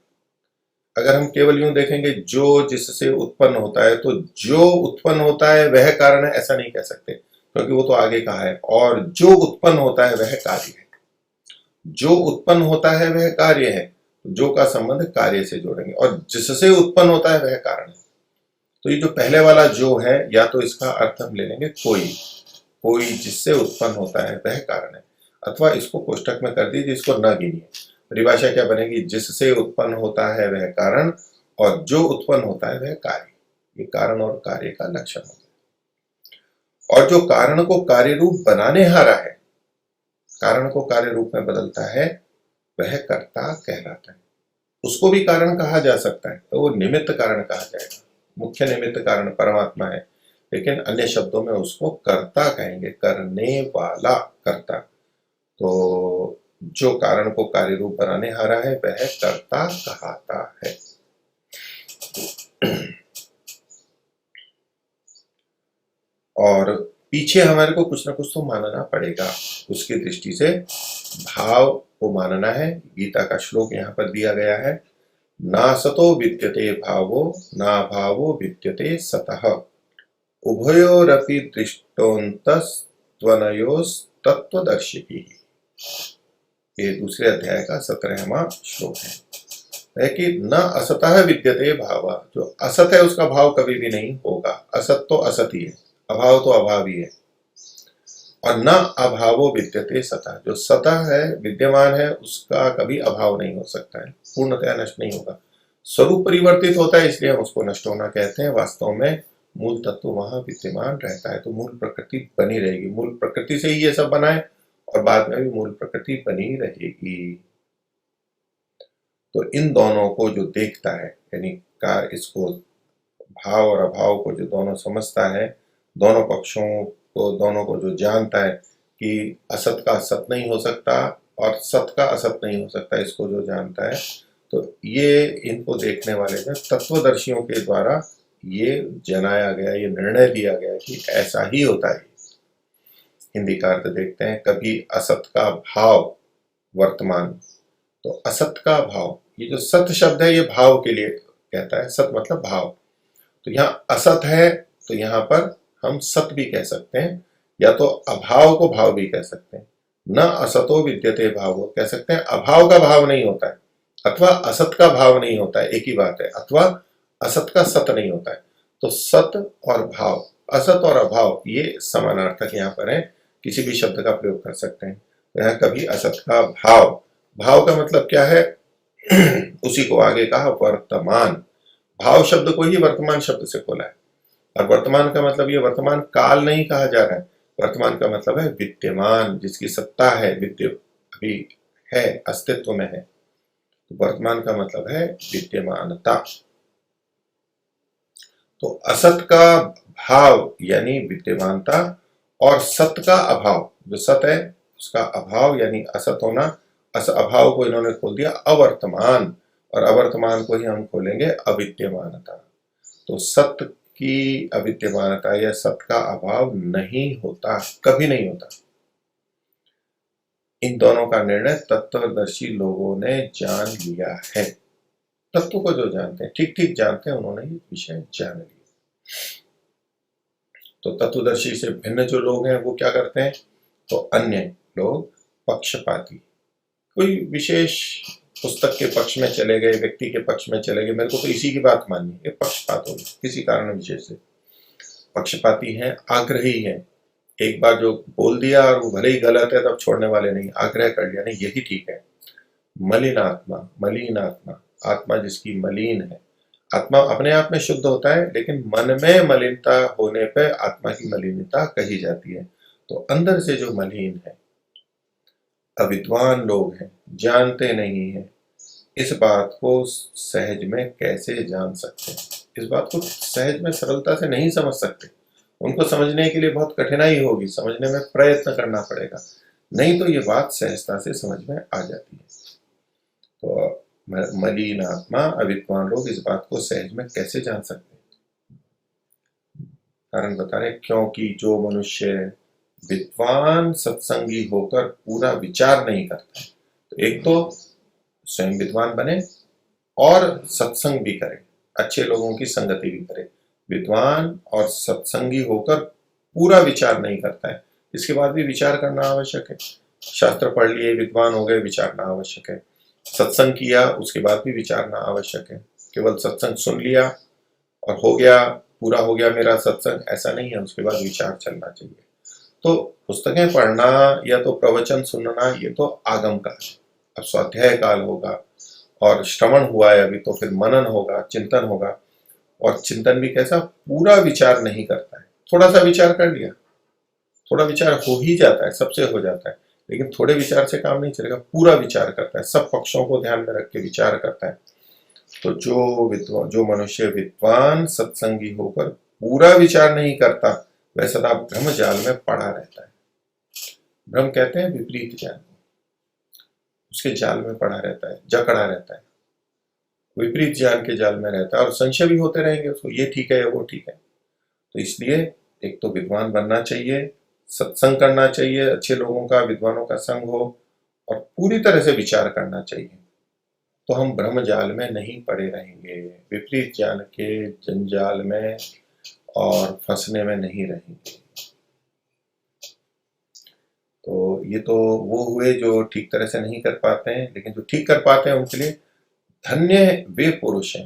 अगर हम केवल यूं देखेंगे जो जिससे उत्पन्न होता है, तो जो उत्पन्न होता है वह कारण है ऐसा नहीं कह सकते, क्योंकि वो तो आगे कहा है, और जो उत्पन्न होता है वह कार्य है। जो उत्पन्न होता है वह कार्य है, जो का संबंध कार्य से जोड़ेंगे, और जिससे उत्पन्न होता है वह कारण है। तो ये जो पहले वाला जो है, या तो इसका अर्थ हम ले लेंगे कोई, कोई जिससे उत्पन्न होता है वह कारण है, अथवा इसको कोष्टक में कर दीजिए, इसको न गिनिए। परिभाषा क्या बनेगी? जिससे उत्पन्न होता है वह कारण, और जो उत्पन्न होता है वह कार्य। ये कारण और कार्य का लक्षण हो गया। और जो कारण को कार्य रूप बनाने हारा है, कारण को कार्य रूप में बदलता है, वह कर्ता कहलाता है। उसको भी कारण कहा जा सकता है, तो वो निमित्त कारण कहा जाएगा। मुख्य निमित्त कारण परमात्मा है, लेकिन अन्य शब्दों में उसको कर्ता कहेंगे, करने वाला कर्ता। तो जो कारण को कार्य रूप बनाने हारा है वह कर्ता कहता है। और पीछे हमारे को कुछ ना कुछ तो मानना पड़ेगा, उसकी दृष्टि से भाव को मानना है। गीता का श्लोक यहाँ पर दिया गया है, ना सतो विद्यते भावो ना भावो विद्यते सतः उभयोरपि दृष्टोन्तस्त्वनयोस्तत्त्वदर्शिभिः। ये दूसरे अध्याय का 17वां श्लोक है कि न असतः विद्यते भाव, जो असत है उसका भाव कभी भी नहीं होगा। असत तो असत ही है, अभाव तो अभाव ही है। और न अभावो विद्यते सतः, जो सतः है, विद्यमान है, उसका कभी अभाव नहीं हो सकता है, पूर्णतया नष्ट नहीं होगा। स्वरूप परिवर्तित होता है इसलिए हम उसको नष्ट होना कहते हैं। वास्तव में मूल तत्व वहां विद्यमान रहता है, तो मूल प्रकृति बनी रहेगी। मूल प्रकृति से ही ये सब बना है, और बाद में भी मूल प्रकृति बनी रहेगी। तो इन दोनों को जो देखता है, यानी कार इसको भाव और अभाव को जो दोनों समझता है, दोनों पक्षों को, दोनों को जो जानता है कि असत का असत नहीं हो सकता और सत का असत नहीं हो सकता, इसको जो जानता है तो ये इनको देखने वाले में तत्वदर्शियों के द्वारा ये जनाया गया, ये निर्णय लिया गया कि ऐसा ही होता है। हिंदी का अर्थ देखते हैं। कभी असत का भाव वर्तमान, तो असत का भाव, ये जो सत शब्द है ये भाव के लिए कहता है, सत मतलब भाव। तो यहाँ असत है तो यहाँ पर हम सत भी कह सकते हैं, या तो अभाव को भाव भी कह सकते हैं। न असतो विद्यते भावो कह सकते हैं, अभाव का भाव नहीं होता है, अथवा असत का भाव नहीं होता है, एक ही बात है। अथवा असत का सत नहीं होता है। तो सत और भाव, असत और अभाव ये समानार्थक यहाँ पर है, किसी भी शब्द का प्रयोग कर सकते हैं। तो यहाँ कभी असत का भाव, भाव का मतलब क्या है उसी को आगे कहा वर्तमान, भाव शब्द को ही वर्तमान शब्द से खोला है। और वर्तमान का मतलब ये वर्तमान काल नहीं कहा जा रहा है, वर्तमान का मतलब है विद्यमान, जिसकी सत्ता है, विद्य अभी है, अस्तित्व में है। तो वर्तमान का मतलब है विद्यमानता। तो असत का भाव यानी विद्यमानता, और सत का अभाव, जो सत है उसका अभाव यानी असत होना, अस अभाव को इन्होंने खोल दिया अवर्तमान, और अवर्तमान को ही हम खोलेंगे अविद्यमानता। तो सत की अविद्यमानता या सत का अभाव नहीं होता, कभी नहीं होता। इन दोनों का निर्णय तत्वदर्शी लोगों ने जान लिया है। तत्व को जो जानते हैं, ठीक ठीक जानते हैं, उन्होंने ये विषय जान लिया। तो तत्वदर्शी से भिन्न जो लोग हैं वो क्या करते हैं, तो अन्य लोग पक्षपाती, कोई विशेष पुस्तक के पक्ष में चले गए, व्यक्ति के पक्ष में चले गए, मेरे को तो इसी की बात माननी है, ये पक्षपात हो गया किसी कारण विशेष से। पक्षपाती हैं, आग्रही हैं, एक बार जो बोल दिया और वो भले ही गलत है तब छोड़ने वाले नहीं, आग्रह कर लिया नहीं यही ठीक है। मलिन आत्मा, मलिन आत्मा, आत्मा जिसकी मलिन है। आत्मा अपने आप में शुद्ध होता है, लेकिन मन में मलिनता होने पर आत्मा की मलिनता कही जाती है। तो अंदर से जो मलिन है, अविद्वान लोग हैं, जानते नहीं हैं, इस बात को सहज में कैसे जान सकते हैं, इस बात को सहज में सरलता से नहीं समझ सकते। उनको समझने के लिए बहुत कठिनाई होगी, समझने में प्रयत्न करना पड़ेगा, नहीं तो ये बात सहजता से समझ में आ जाती है। तो मलिन आत्मा, अविद्वान लोग इस बात को सहज में कैसे जान सकते हैं? कारण बता रहे, क्योंकि जो मनुष्य विद्वान सत्संगी होकर पूरा विचार नहीं करता, तो एक तो स्वयं विद्वान बने और सत्संग भी करे, अच्छे लोगों की संगति भी करे। विद्वान और सत्संगी होकर पूरा विचार नहीं करता है, इसके बाद भी विचार करना आवश्यक है। शास्त्र पढ़ लिए, विद्वान हो गए, विचारना आवश्यक है। सत्संग किया, उसके बाद भी विचारना आवश्यक है। केवल सत्संग सुन लिया और हो गया, पूरा हो गया मेरा सत्संग, ऐसा नहीं है, उसके बाद विचार चलना चाहिए। तो पुस्तकें पढ़ना या तो प्रवचन सुनना ये तो आगम काल, अब स्वाध्याय काल होगा, और श्रवण हुआ है अभी, तो फिर मनन होगा, चिंतन होगा। और चिंतन भी कैसा, पूरा विचार नहीं करता है, थोड़ा सा विचार कर लिया, थोड़ा विचार हो ही जाता है, सबसे हो जाता है, लेकिन थोड़े विचार से काम नहीं चलेगा, पूरा विचार करता है, सब पक्षों को ध्यान में रख के विचार करता है। तो जो मनुष्य विद्वान सत्संगी होकर पूरा विचार नहीं करता, वह सदा भ्रम जाल में पड़ा रहता है। भ्रम कहते हैं विपरीत ज्ञान, उसके जाल में पड़ा रहता है, जकड़ा रहता है, विपरीत ज्ञान के जाल में रहता है, और संशय भी होते रहेंगे उसको, ये ठीक है या वो ठीक है। तो इसलिए एक तो विद्वान बनना चाहिए, सत्संग करना चाहिए, अच्छे लोगों का, विद्वानों का संग हो, और पूरी तरह से विचार करना चाहिए, तो हम ब्रह्म जाल में नहीं पड़े रहेंगे, विपरीत ज्ञान के जंजाल में और फंसने में नहीं रहेंगे। तो ये तो वो हुए जो ठीक तरह से नहीं कर पाते हैं, लेकिन जो ठीक कर पाते हैं उनके लिए धन्य वे पुरुष हैं,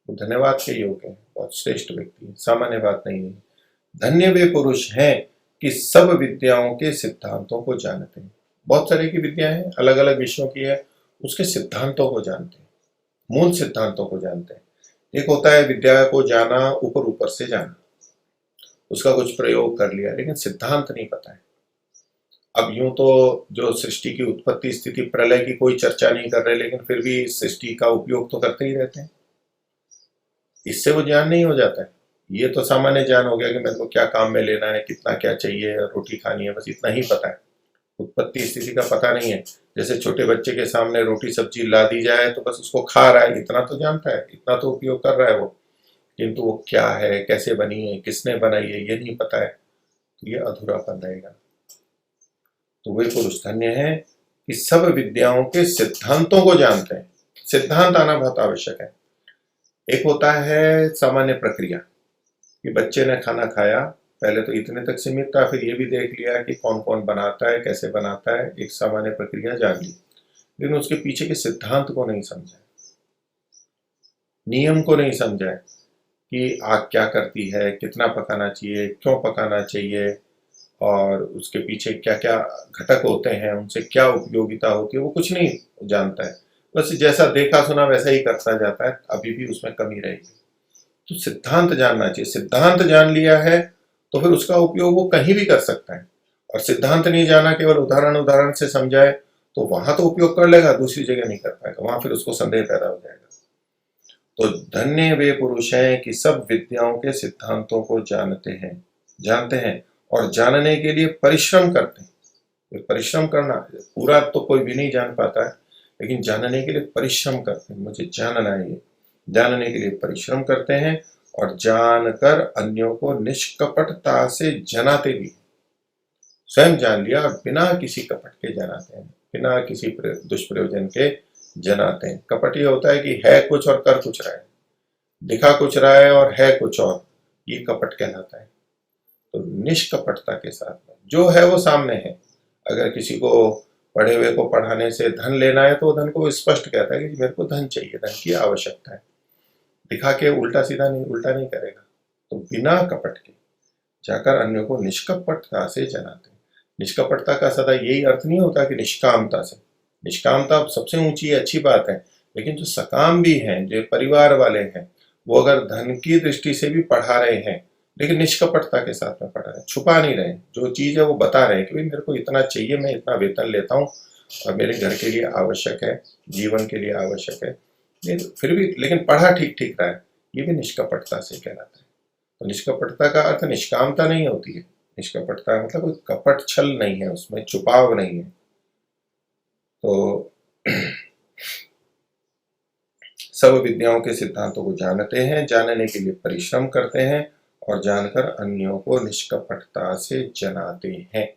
वो धन्यवाद के योग्य हैं, बहुत श्रेष्ठ व्यक्ति हैं, सामान्य बात नहीं है। धन्य वे पुरुष हैं कि सब विद्याओं के सिद्धांतों को जानते हैं। बहुत सारे की विद्या है, अलग अलग विषयों की है, उसके सिद्धांतों को जानते हैं, मूल सिद्धांतों को जानते हैं। एक होता है विद्या को जाना, ऊपर ऊपर से जाना, उसका कुछ प्रयोग कर लिया, लेकिन सिद्धांत नहीं पता है। अब यूं तो जो सृष्टि की उत्पत्ति स्थिति प्रलय की कोई चर्चा नहीं कर रहे, लेकिन फिर भी सृष्टि का उपयोग तो करते ही रहते हैं, इससे वो ज्ञान नहीं हो जाता है। ये तो सामान्य ज्ञान हो गया कि मेरे को क्या काम में लेना है, कितना क्या चाहिए, रोटी खानी है, बस इतना ही पता है। उत्पत्ति स्थिति का पता नहीं है। जैसे छोटे बच्चे के सामने रोटी सब्जी ला दी जाए तो बस उसको खा रहा है, इतना तो जानता है, इतना तो उपयोग कर रहा है वो, किंतु वो क्या है, कैसे बनी है, किसने बनाई है, ये नहीं पता है, तो ये अधूरापन रहेगा। तो वे पुरुष धन्य है कि सब विद्याओं के सिद्धांतों को जानते हैं। सिद्धांत आना बहुत आवश्यक है। एक होता है सामान्य प्रक्रिया कि बच्चे ने खाना खाया, पहले तो इतने तक सीमित था, फिर ये भी देख लिया कि कौन कौन बनाता है, कैसे बनाता है, एक सामान्य प्रक्रिया जान ली, लेकिन उसके पीछे के सिद्धांत को नहीं समझा, नियम को नहीं समझा कि आग क्या करती है, कितना पकाना चाहिए, क्यों पकाना चाहिए, और उसके पीछे क्या क्या घटक होते हैं, उनसे क्या उपयोगिता होती है, वो कुछ नहीं जानता है। बस जैसा देखा सुना वैसा ही करता जाता है, अभी भी उसमें कमी रहेगी। तो सिद्धांत जानना चाहिए। सिद्धांत जान लिया है तो फिर उसका उपयोग वो कहीं भी कर सकता है, और सिद्धांत नहीं जाना, केवल उदाहरण उदाहरण से समझाए तो वहां तो उपयोग कर लेगा, दूसरी जगह नहीं कर पाएगा, वहां फिर उसको संदेह पैदा हो जाएगा। तो धन्य वे पुरुष हैं कि सब विद्याओं के सिद्धांतों को जानते हैं और जानने के लिए परिश्रम करते हैं। परिश्रम करना, पूरा तो कोई भी नहीं जान पाता है, लेकिन जानने के लिए परिश्रम करते हैं। मुझे जानना है, ये जानने के लिए परिश्रम करते हैं और जानकर अन्यों को निष्कपटता से जनाते भी। स्वयं जान लिया और बिना किसी कपट के जनाते हैं, बिना किसी दुष्प्रयोजन के जनाते हैं। कपट ये होता है कि है कुछ और कर कुछ रहा है, दिखा कुछ रहा है और है कुछ और, ये कपट कहलाता है। तो निष्कपटता के साथ में जो है वो सामने है। अगर किसी को पढ़े हुए को पढ़ाने से धन लेना है तो वो धन को स्पष्ट कहता है कि मेरे को धन चाहिए, धन की आवश्यकता है, दिखा के उल्टा सीधा नहीं, उल्टा नहीं करेगा। तो बिना कपट के जाकर अन्यों को निष्कपटता से जनाते हैं। निष्कपटता का सदा यही अर्थ नहीं होता कि निष्कामता से, निष्कामता सबसे ऊंची अच्छी बात है, लेकिन जो सकाम भी हैं, जो परिवार वाले हैं, वो अगर धन की दृष्टि से भी पढ़ा रहे हैं लेकिन निष्कपटता के साथ में पढ़ा रहे हैं, छुपा नहीं रहे, जो चीज है वो बता रहे हैं कि भाई मेरे को इतना चाहिए, मैं इतना वेतन लेता हूँ और मेरे घर के लिए आवश्यक है, जीवन के लिए आवश्यक है, फिर भी लेकिन पढ़ा ठीक ठीक रहा है, ये भी निष्कपटता से कहलाता है। तो निष्कपटता का अर्थ निष्कामता नहीं होती है। निष्कपटता मतलब कोई कपट छल नहीं है, उसमें छुपाव नहीं है। तो सब विद्याओं के सिद्धांतों को जानते हैं, जानने के लिए परिश्रम करते हैं और जानकर अन्यों को निष्कपटता से जनाते हैं।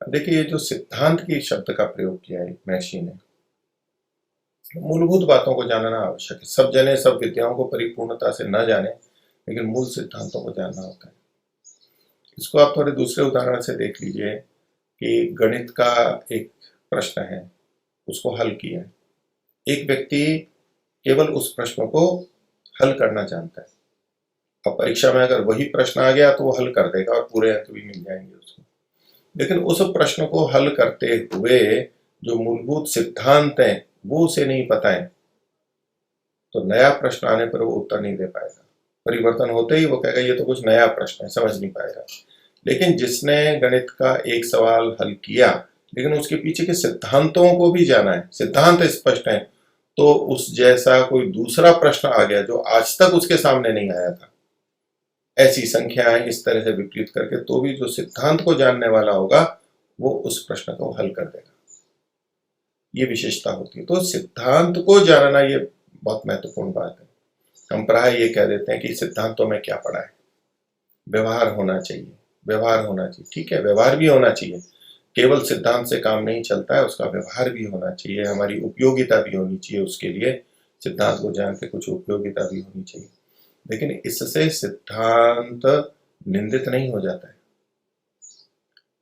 देखिए, ये जो सिद्धांत की शब्द का प्रयोग किया है महर्षि ने, मूलभूत बातों को जानना आवश्यक है। सब जने सब विद्याओं को परिपूर्णता से न जाने, लेकिन मूल सिद्धांतों को जानना होता है। इसको आप थोड़े दूसरे उदाहरण से देख लीजिए कि गणित का एक प्रश्न है, उसको हल किया है। एक व्यक्ति केवल उस प्रश्न को हल करना जानता है। अब परीक्षा में अगर वही प्रश्न आ गया तो वो हल कर देगा और पूरे अंक भी मिल जाएंगे उसको, लेकिन उस प्रश्न को हल करते हुए जो मूलभूत सिद्धांत हैं वो उसे नहीं पता है, तो नया प्रश्न आने पर वो उत्तर नहीं दे पाएगा। परिवर्तन होते ही वो कहेगा ये तो कुछ नया प्रश्न है, समझ नहीं पाएगा। लेकिन जिसने गणित का एक सवाल हल किया लेकिन उसके पीछे के सिद्धांतों को भी जाना है, सिद्धांत स्पष्ट है, तो उस जैसा कोई दूसरा प्रश्न आ गया जो आज तक उसके सामने नहीं आया था, ऐसी संख्याएं इस तरह से विपरीत करके, तो भी जो सिद्धांत को जानने वाला होगा वो उस प्रश्न को हल कर देगा। ये विशेषता होती है। तो सिद्धांत को जानना ये बहुत महत्वपूर्ण बात है। हम प्राय ये कह देते हैं कि सिद्धांतों में क्या पढ़ा है, व्यवहार होना चाहिए, व्यवहार होना चाहिए। ठीक है, व्यवहार भी होना चाहिए, केवल सिद्धांत से काम नहीं चलता है, उसका व्यवहार भी होना चाहिए, हमारी उपयोगिता भी होनी चाहिए, उसके लिए सिद्धांत को जान के कुछ उपयोगिता भी होनी चाहिए। लेकिन इससे सिद्धांत निंदित नहीं हो जाता है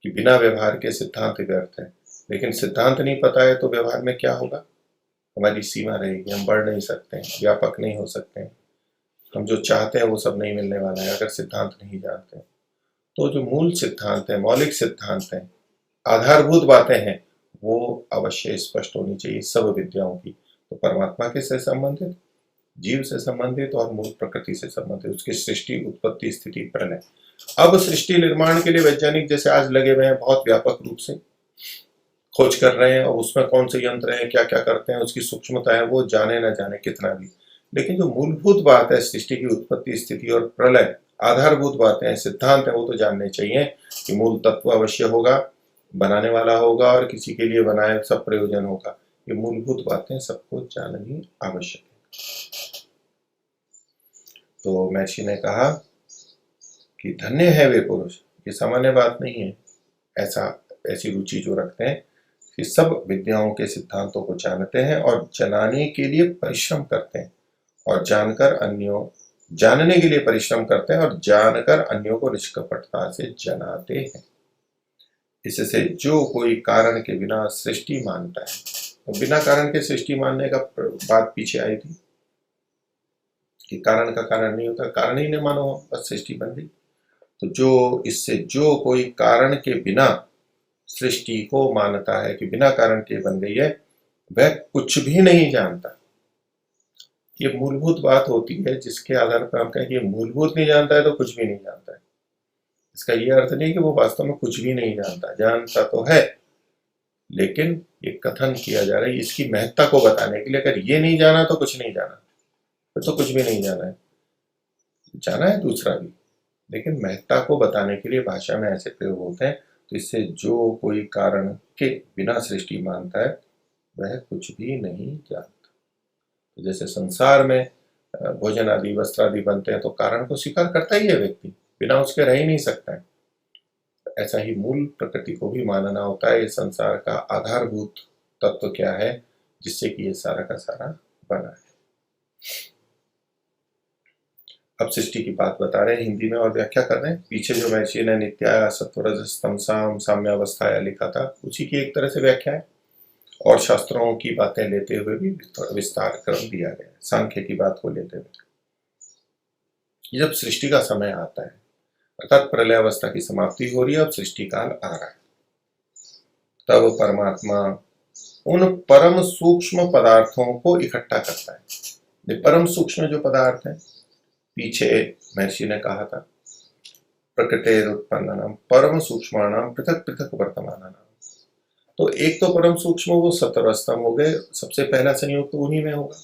कि बिना व्यवहार के सिद्धांत व्यर्थ है। लेकिन सिद्धांत नहीं पता है तो व्यवहार में क्या होगा, हमारी सीमा रहेगी, हम बढ़ नहीं सकते हैं, व्यापक नहीं हो सकते हैं, हम जो चाहते हैं वो सब नहीं मिलने वाला है अगर सिद्धांत नहीं जानते हैं। तो जो मूल सिद्धांत है, मौलिक सिद्धांत है, आधारभूत बातें हैं, वो अवश्य स्पष्ट होनी चाहिए सब विद्याओं की। तो परमात्मा के से संबंधित, जीव से संबंधित और मूल प्रकृति से संबंधित, उसकी सृष्टि, उत्पत्ति, स्थिति, प्रलय। अब सृष्टि निर्माण के लिए वैज्ञानिक जैसे आज लगे हुए हैं, बहुत व्यापक रूप से खोज कर रहे हैं, और उसमें कौन से यंत्र हैं, क्या क्या करते हैं, उसकी सूक्ष्मता है, वो जाने न जाने कितना भी, लेकिन जो मूलभूत बात है सृष्टि की उत्पत्ति, स्थिति और प्रलय, आधारभूत बातें हैं, सिद्धांत है, वो तो जानने चाहिए कि मूल तत्व अवश्य होगा, बनाने वाला होगा और किसी के लिए बनाए सब प्रयोजन होगा। ये मूलभूत बातें सबको जाननी आवश्यक है। तो महर्षि ने कहा कि धन्य है वे पुरुष, ये सामान्य बात नहीं है, ऐसी रुचि जो रखते हैं कि सब विद्याओं के सिद्धांतों को जानते हैं और जानने के लिए परिश्रम करते हैं और जानने के लिए परिश्रम करते हैं और जानकर अन्यों को निष्कपटता से जनाते हैं। इससे जो कोई कारण के बिना सृष्टि मानता है, तो बिना कारण के सृष्टि मानने का बात पीछे आई थी कि कारण का कारण नहीं होता, कारण ही नहीं मानो बस सृष्टि बन गई। तो जो कोई कारण के बिना सृष्टि को मानता है कि बिना कारण के बन गई है, वह कुछ भी नहीं जानता। ये मूलभूत बात होती है जिसके आधार पर हम कहें कि मूलभूत नहीं जानता है तो कुछ भी नहीं जानता है। इसका ये अर्थ नहीं कि वो वास्तव में कुछ भी नहीं जानता, जानता तो है, लेकिन ये कथन किया जा रहा है इसकी महत्ता को बताने के लिए। अगर ये नहीं जाना तो कुछ नहीं जाना, फिर तो कुछ भी नहीं जाना है, जाना है दूसरा भी, लेकिन महत्ता को बताने के लिए भाषा में ऐसे प्रयोग होते हैं। तो इससे जो कोई कारण के बिना सृष्टि मानता है वह कुछ भी नहीं जानता। तो जैसे संसार में भोजन आदि वस्त्र आदि बनते हैं तो कारण को स्वीकार करता ही है व्यक्ति, बिना उसके रह ही नहीं सकता है। ऐसा ही मूल प्रकृति को भी मानना होता है। ये संसार का आधारभूत तत्व क्या है जिससे कि ये सारा का सारा बना है। अब सृष्टि की बात बता रहे हैं, हिंदी में और व्याख्या कर रहे हैं। पीछे जो महर्षि ने नित्या सत्वरजस तमसाम साम्यावस्थाया लिखा था उसी की एक तरह से व्याख्या है और शास्त्रों की बातें लेते हुए भी विस्तार क्रम दिया गया है, सांख्य की बात को लेते हुए। जब सृष्टि का समय आता है अर्थात प्रलय अवस्था की समाप्ति हो रही है, अब सृष्टि काल आ रहा है, तब परमात्मा उन परम सूक्ष्म पदार्थों को इकट्ठा करता है। ये परम सूक्ष्म जो पदार्थ है, पीछे महर्षि ने कहा था प्रकृतेरुत्पन्नानाम परम सूक्ष्माणाम पृथक पृथक वर्तमानानाम। तो एक तो परम सूक्ष्म वो सत्वरस्तम हो गए, सबसे पहला संयोग तो उन्हीं में होगा,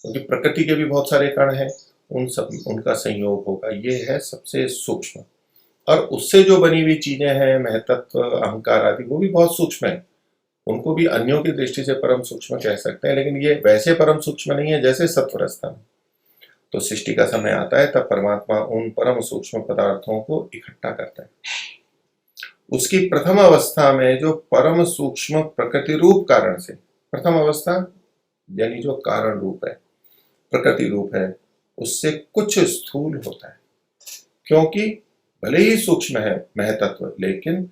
क्योंकि प्रकृति के भी बहुत सारे कण हैं, उनका संयोग होगा, ये है सबसे सूक्ष्म। और उससे जो बनी हुई चीजें हैं महतत्व अहंकार आदि, वो भी बहुत सूक्ष्म है, उनको भी अन्यों की दृष्टि से परम सूक्ष्म कह सकते हैं, लेकिन ये वैसे परम सूक्ष्म नहीं है जैसे सत्वरस्तम। तो सृष्टि का समय आता है तब परमात्मा उन परम सूक्ष्म पदार्थों को इकट्ठा करता है। उसकी प्रथम अवस्था में जो परम सूक्ष्म प्रकृति रूप कारण से, प्रथम अवस्था यानी जो कारण रूप है, प्रकृति रूप है, उससे कुछ स्थूल होता है, क्योंकि भले ही सूक्ष्म है महतत्व, लेकिन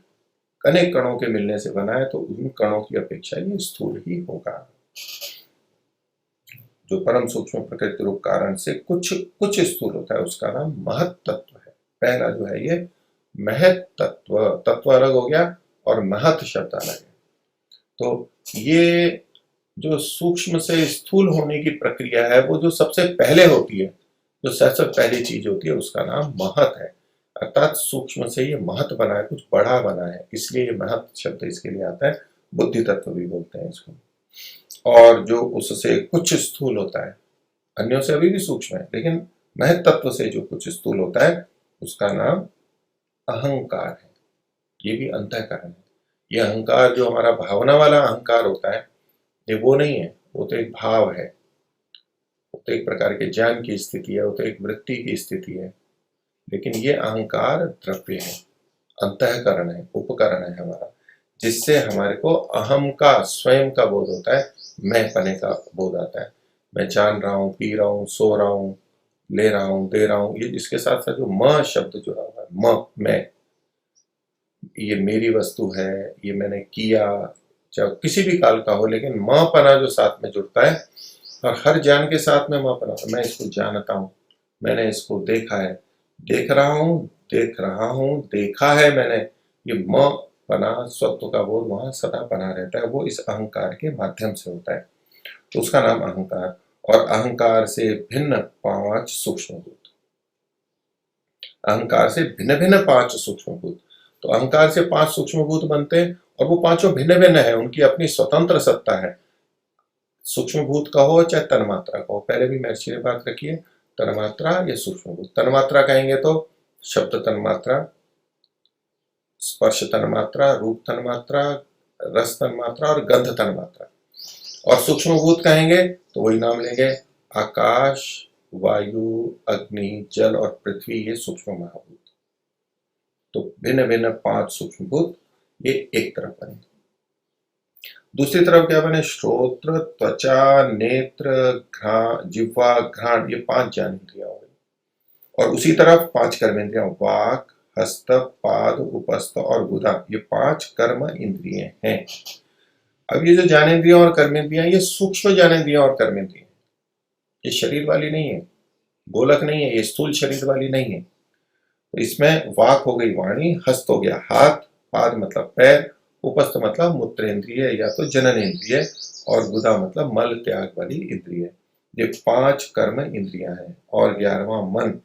अनेक कणों के मिलने से बना है, तो उन कणों की अपेक्षा ये स्थूल ही होगा। जो परम सूक्ष्म प्रकृति रूप कारण से कुछ स्थूल होता है उसका नाम महत तत्व है। पहला जो है ये महत तत्व, तत्व अलग हो गया और महत शब्द अलग है। तो ये जो सूक्ष्म से स्थूल होने की प्रक्रिया है, वो जो सबसे पहले होती है, जो सबसे पहली चीज होती है, उसका नाम महत है। अर्थात सूक्ष्म से ये महत बना है, कुछ बड़ा बना है, इसलिए ये महत शब्द इसके लिए आता है। बुद्धि तत्व भी बोलते हैं इसको। और जो उससे कुछ स्थूल होता है, अन्यों से अभी भी सूक्ष्म है, लेकिन महत तत्व से जो कुछ स्थूल होता है उसका नाम अहंकार है। ये भी अंतःकरण है। ये अहंकार जो हमारा भावना वाला अहंकार होता है, ये वो नहीं है, वो तो एक भाव है, वो तो एक प्रकार के ज्ञान की स्थिति है, वो तो एक वृत्ति की स्थिति है। लेकिन ये अहंकार द्रव्य है, अंतःकरण है, उपकरण है हमारा, जिससे हमारे को अहम का, स्वयं का बोध होता है, मैं पने का बोध आता है। मैं जान रहा हूँ, पी रहा हूँ, सो रहा हूँ, ले रहा हूँ, दे रहा हूँ, ये इसके साथ साथ जो म शब्द जुड़ा हुआ है, मैं, ये मेरी वस्तु है, ये मैंने किया, चाहे किसी भी काल का हो, लेकिन म पना जो साथ में जुड़ता है, और हर ज्ञान के साथ में म पना, मैं इसको जानता हूँ, मैंने इसको देखा है, देख रहा हूँ, देखा है मैंने, ये म बना स्वत्व का बोध वहां सदा बना रहता है, वो इस अहंकार के माध्यम से होता है, तो उसका नाम अहंकार। और अहंकार से भिन्न 5 सूक्ष्मभूत, अहंकार से भिन्न भिन्न 5 सूक्ष्मभूत। तो अहंकार से 5 सूक्ष्मभूत बनते हैं और वो पांचों भिन्न भिन्न है, उनकी अपनी स्वतंत्र सत्ता है। सूक्ष्मभूत का हो चाहे तन्मात्रा का हो, पहले भी महर्षि ने बात रखी है, तन्मात्रा या सूक्ष्मभूत। तन्मात्रा कहेंगे तो शब्द तन्मात्रा, स्पर्श तन्मात्रा, रूप तन्मात्रा, रस तन्मात्रा और गंध तन्मात्रा। और सूक्ष्म भूत कहेंगे तो वही नाम लेंगे, आकाश, वायु, अग्नि, जल और पृथ्वी, ये सूक्ष्म महाभूत। तो भिन्न भिन्न 5 सूक्ष्म भूत ये एक तरफ बने। दूसरी तरफ क्या बने, श्रोत्र, त्वचा, नेत्र, जिह्वा, घ्राण, ये 5 ज्ञानेंद्रियां हो गई। और उसी तरफ 5 कर्मेंद्रियां, वाक, हस्त, पाद, उपस्थ और गुदा, ये 5 कर्म इंद्रिय हैं। अब ये जो ज्ञानेंद्रियां और कर्मेंद्रियां, ये सूक्ष्म ज्ञानेंद्रियां और कर्मेंद्रियां, ये शरीर वाली नहीं है, गोलक नहीं है, ये स्थूल शरीर वाली नहीं है। तो इसमें वाक हो गई वाणी, हस्त हो गया हाथ, पाद मतलब पैर, उपस्थ मतलब मूत्रेंद्रिय या तो जनन इंद्रिय, और गुदा मतलब मल त्याग वाली इंद्रिय। ये 5 कर्म इंद्रियां हैं। और 11वां मन,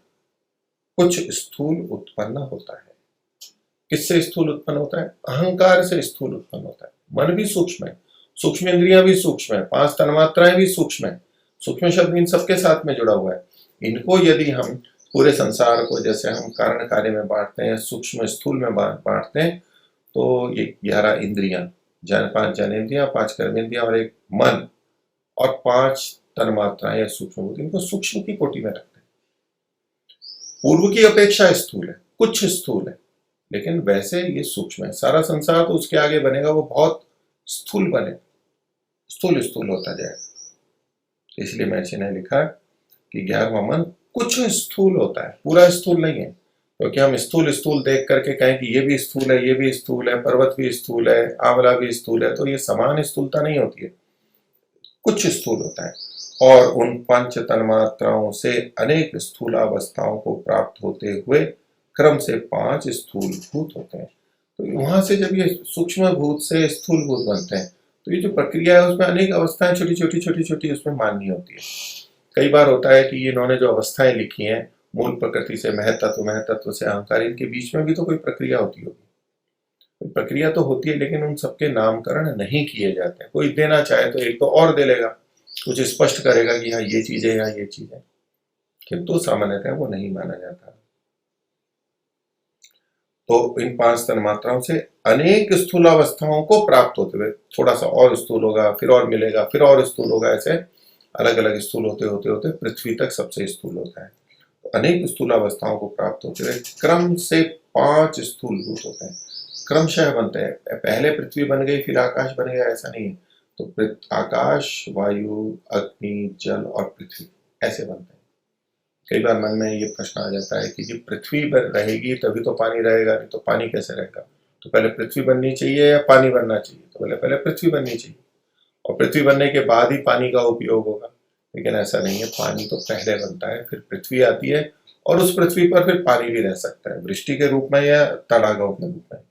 कुछ स्थूल उत्पन्न होता है। किससे स्थूल उत्पन्न होता है, अहंकार से स्थूल उत्पन्न होता है। मन भी सूक्ष्म है, सूक्ष्म इंद्रियां भी सूक्ष्म है, 5 तन्मात्राएं भी सूक्ष्म है। सूक्ष्म शब्द इन सबके साथ में जुड़ा हुआ है। इनको यदि हम पूरे संसार को जैसे हम कारण कार्य में बांटते हैं, सूक्ष्म स्थूल में बांटते हैं, तो ये 11 इंद्रियां, 5 ज्ञानेंद्रियां, 5 कर्मेंद्रियां और एक मन और 5 तन्मात्राएं या सूक्ष्म भूत, इनको सूक्ष्म की कोटि में रखते हैं। पूर्व की अपेक्षा स्थूल है, कुछ स्थूल है, लेकिन वैसे ये सूक्ष्म है। सारा संसार तो उसके आगे बनेगा, वो बहुत स्थूल बने, स्थूल स्थूल होता जाएगा। इसलिए महर्षि ने लिखा कि 11वां मन कुछ स्थूल होता है, पूरा स्थूल नहीं है। क्योंकि हम स्थूल स्थूल देख करके कहें कि ये भी स्थूल है, ये भी स्थूल है, पर्वत भी स्थूल है, आंवला भी स्थूल है, तो ये समान स्थूलता नहीं होती है, कुछ स्थूल होता है। और उन 5 तन्मात्राओं से अनेक स्थूलावस्थाओं को प्राप्त होते हुए क्रम से 5 स्थूल भूत होते हैं। तो वहां से जब ये सूक्ष्म भूत से स्थूल भूत बनते हैं, तो ये जो प्रक्रिया है उसमें अनेक अवस्थाएं छोटी छोटी उसमें माननी होती है। कई बार होता है कि इन्होंने जो अवस्थाएं लिखी हैं, मूल प्रकृति से महतत्व से अहंकार, इनके बीच में भी तो कोई प्रक्रिया होती होगी। प्रक्रिया तो होती है, लेकिन उन सबके नामकरण नहीं किए जाते। कोई देना चाहे तो एक तो और दे लेगा, कुछ स्पष्ट करेगा कि हाँ ये चीज है या ये चीज है, किंतु सामान्यतः वो नहीं माना जाता। तो इन 5 तन्मात्राओं से अनेक स्थूलावस्थाओं को प्राप्त होते हुए, थोड़ा सा और स्थूल होगा, फिर और मिलेगा, फिर और स्थूल होगा, ऐसे अलग अलग स्थूल होते होते होते पृथ्वी तक सबसे स्थूल होता है। तो अनेक स्थूलावस्थाओं को प्राप्त होते हुए क्रम से 5 स्थूल भूत होते हैं, क्रमशः बनते हैं। पहले पृथ्वी बन गई फिर आकाश बन गया, ऐसा नहीं है। तो आकाश, वायु, अग्नि, जल और पृथ्वी ऐसे बनते हैं। कई बार मन में ये प्रश्न आ जाता है कि जी पृथ्वी रहेगी तभी तो पानी रहेगा, नहीं तो पानी कैसे रहेगा। तो पहले पृथ्वी बननी चाहिए या पानी बनना चाहिए, तो पहले पृथ्वी बननी चाहिए, और पृथ्वी बनने के बाद ही पानी का उपयोग होगा। लेकिन ऐसा नहीं है, पानी तो पहले बनता है, फिर पृथ्वी आती है, और उस पृथ्वी पर फिर पानी भी रह सकता है, वृष्टि के रूप में या तड़ागों के रूप में।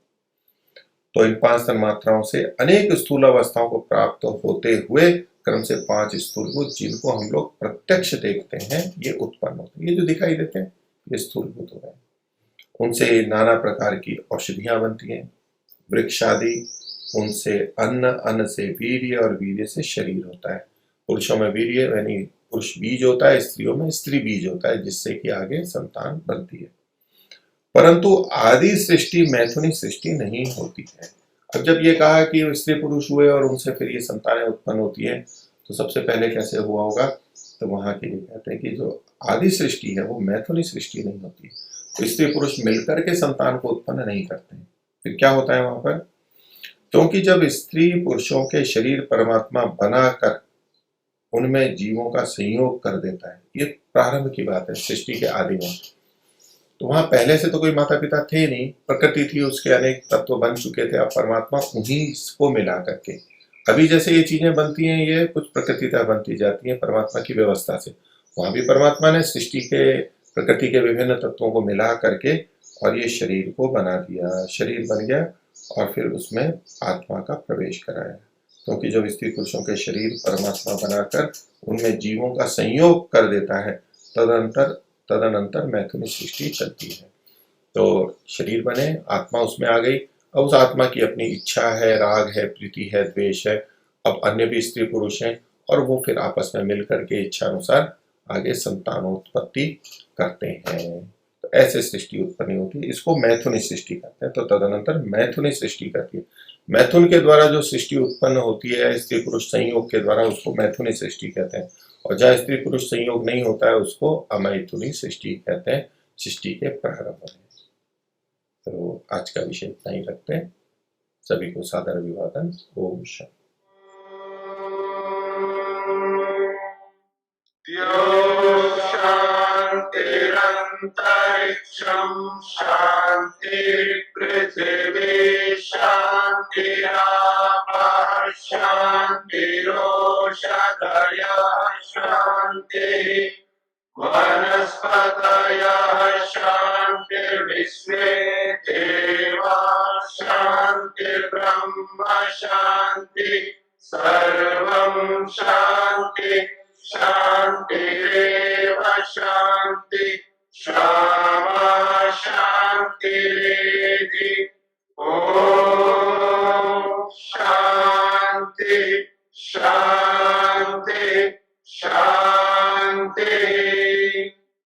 तो इन 5 तन्मात्राओं से अनेक स्थूल अवस्थाओं को प्राप्त होते हुए क्रम से 5 स्थूलभूत, जिनको हम लोग प्रत्यक्ष देखते हैं, ये उत्पन्न होते हैं। ये जो दिखाई देते हैं ये स्थूलभूत हो गए। उनसे नाना प्रकार की औषधियां बनती हैं, वृक्ष आदि। उनसे अन्न, अन्न से वीर्य, और वीर्य से शरीर होता है। पुरुषों में वीर्य यानी पुरुष बीज होता है, स्त्रियों में स्त्री बीज होता है, जिससे कि आगे संतान बनती है। परंतु आदि सृष्टि मैथुनी सृष्टि नहीं होती है। अब जब ये कहा कि स्त्री पुरुष हुए और उनसे फिर ये संतानें उत्पन्न होती है, तो सबसे पहले कैसे हुआ होगा, तो वहां के लिए कहते हैं कि जो आदि सृष्टि है वो मैथुनी सृष्टि नहीं होती। तो स्त्री पुरुष मिलकर के संतान को उत्पन्न नहीं करते हैं। फिर क्या होता है वहां पर, क्योंकि जब स्त्री पुरुषों के शरीर परमात्मा बनाकर उनमें जीवों का संयोग कर देता है, ये प्रारंभ की बात है सृष्टि के आदि में। तो वहां पहले से तो कोई माता पिता थे नहीं, प्रकृति थी, उसके अनेक तत्व बन चुके थे। अब परमात्मा उन्हीं को मिला करके, अभी जैसे ये चीजें बनती हैं, ये कुछ प्रकृतितः बनती जाती हैं परमात्मा की व्यवस्था से। वहां भी परमात्मा ने सृष्टि के प्रकृति के विभिन्न तत्वों को मिला करके और ये शरीर को बना दिया, शरीर बन गया, और फिर उसमें आत्मा का प्रवेश कराया। क्योंकि जब स्त्री पुरुषों के शरीर परमात्मा बनाकर उनमें जीवों का संयोग कर देता है, तदनंतर मैथुनी सृष्टि चलती है। तो शरीर बने, आत्मा उसमें आ गई। अब उस आत्मा की अपनी इच्छा है, राग है, प्रीति है, द्वेष है। अब अन्य भी स्त्री पुरुष हैं, और वो फिर आपस में मिलकर के इच्छा अनुसार आगे संतानोत्पत्ति करते हैं। तो तो ऐसे सृष्टि उत्पन्न होती है, इसको मैथुनी सृष्टि कहते हैं। तो तदनंतर मैथुनी सृष्टि कहती है। मैथुन के द्वारा जो सृष्टि उत्पन्न होती है स्त्री पुरुष संयोग के द्वारा, उसको मैथुनी सृष्टि कहते हैं। और जहाँ स्त्री पुरुष संयोग नहीं होता है उसको अमैथुनी सृष्टि कहते हैं, सृष्टि के प्रारंभ में। तो आज का विषय इतना ही रखते हैं। सभी को सादर अभिवादन। ओम शांति। शान्तिरन्तरिक्षं शान्तिर्पृथिवी शान्तिरापः शान्तिरोषधयः शान्तिः वनस्पतयः शान्तिर्विश्वे देवाः शान्तिर्ब्रह्म शान्तिः सर्वं शान्ति शान्तिरेव शान्ति क्षमा शान्तिरेधि ॐ शान्ति शान्ति शान्ति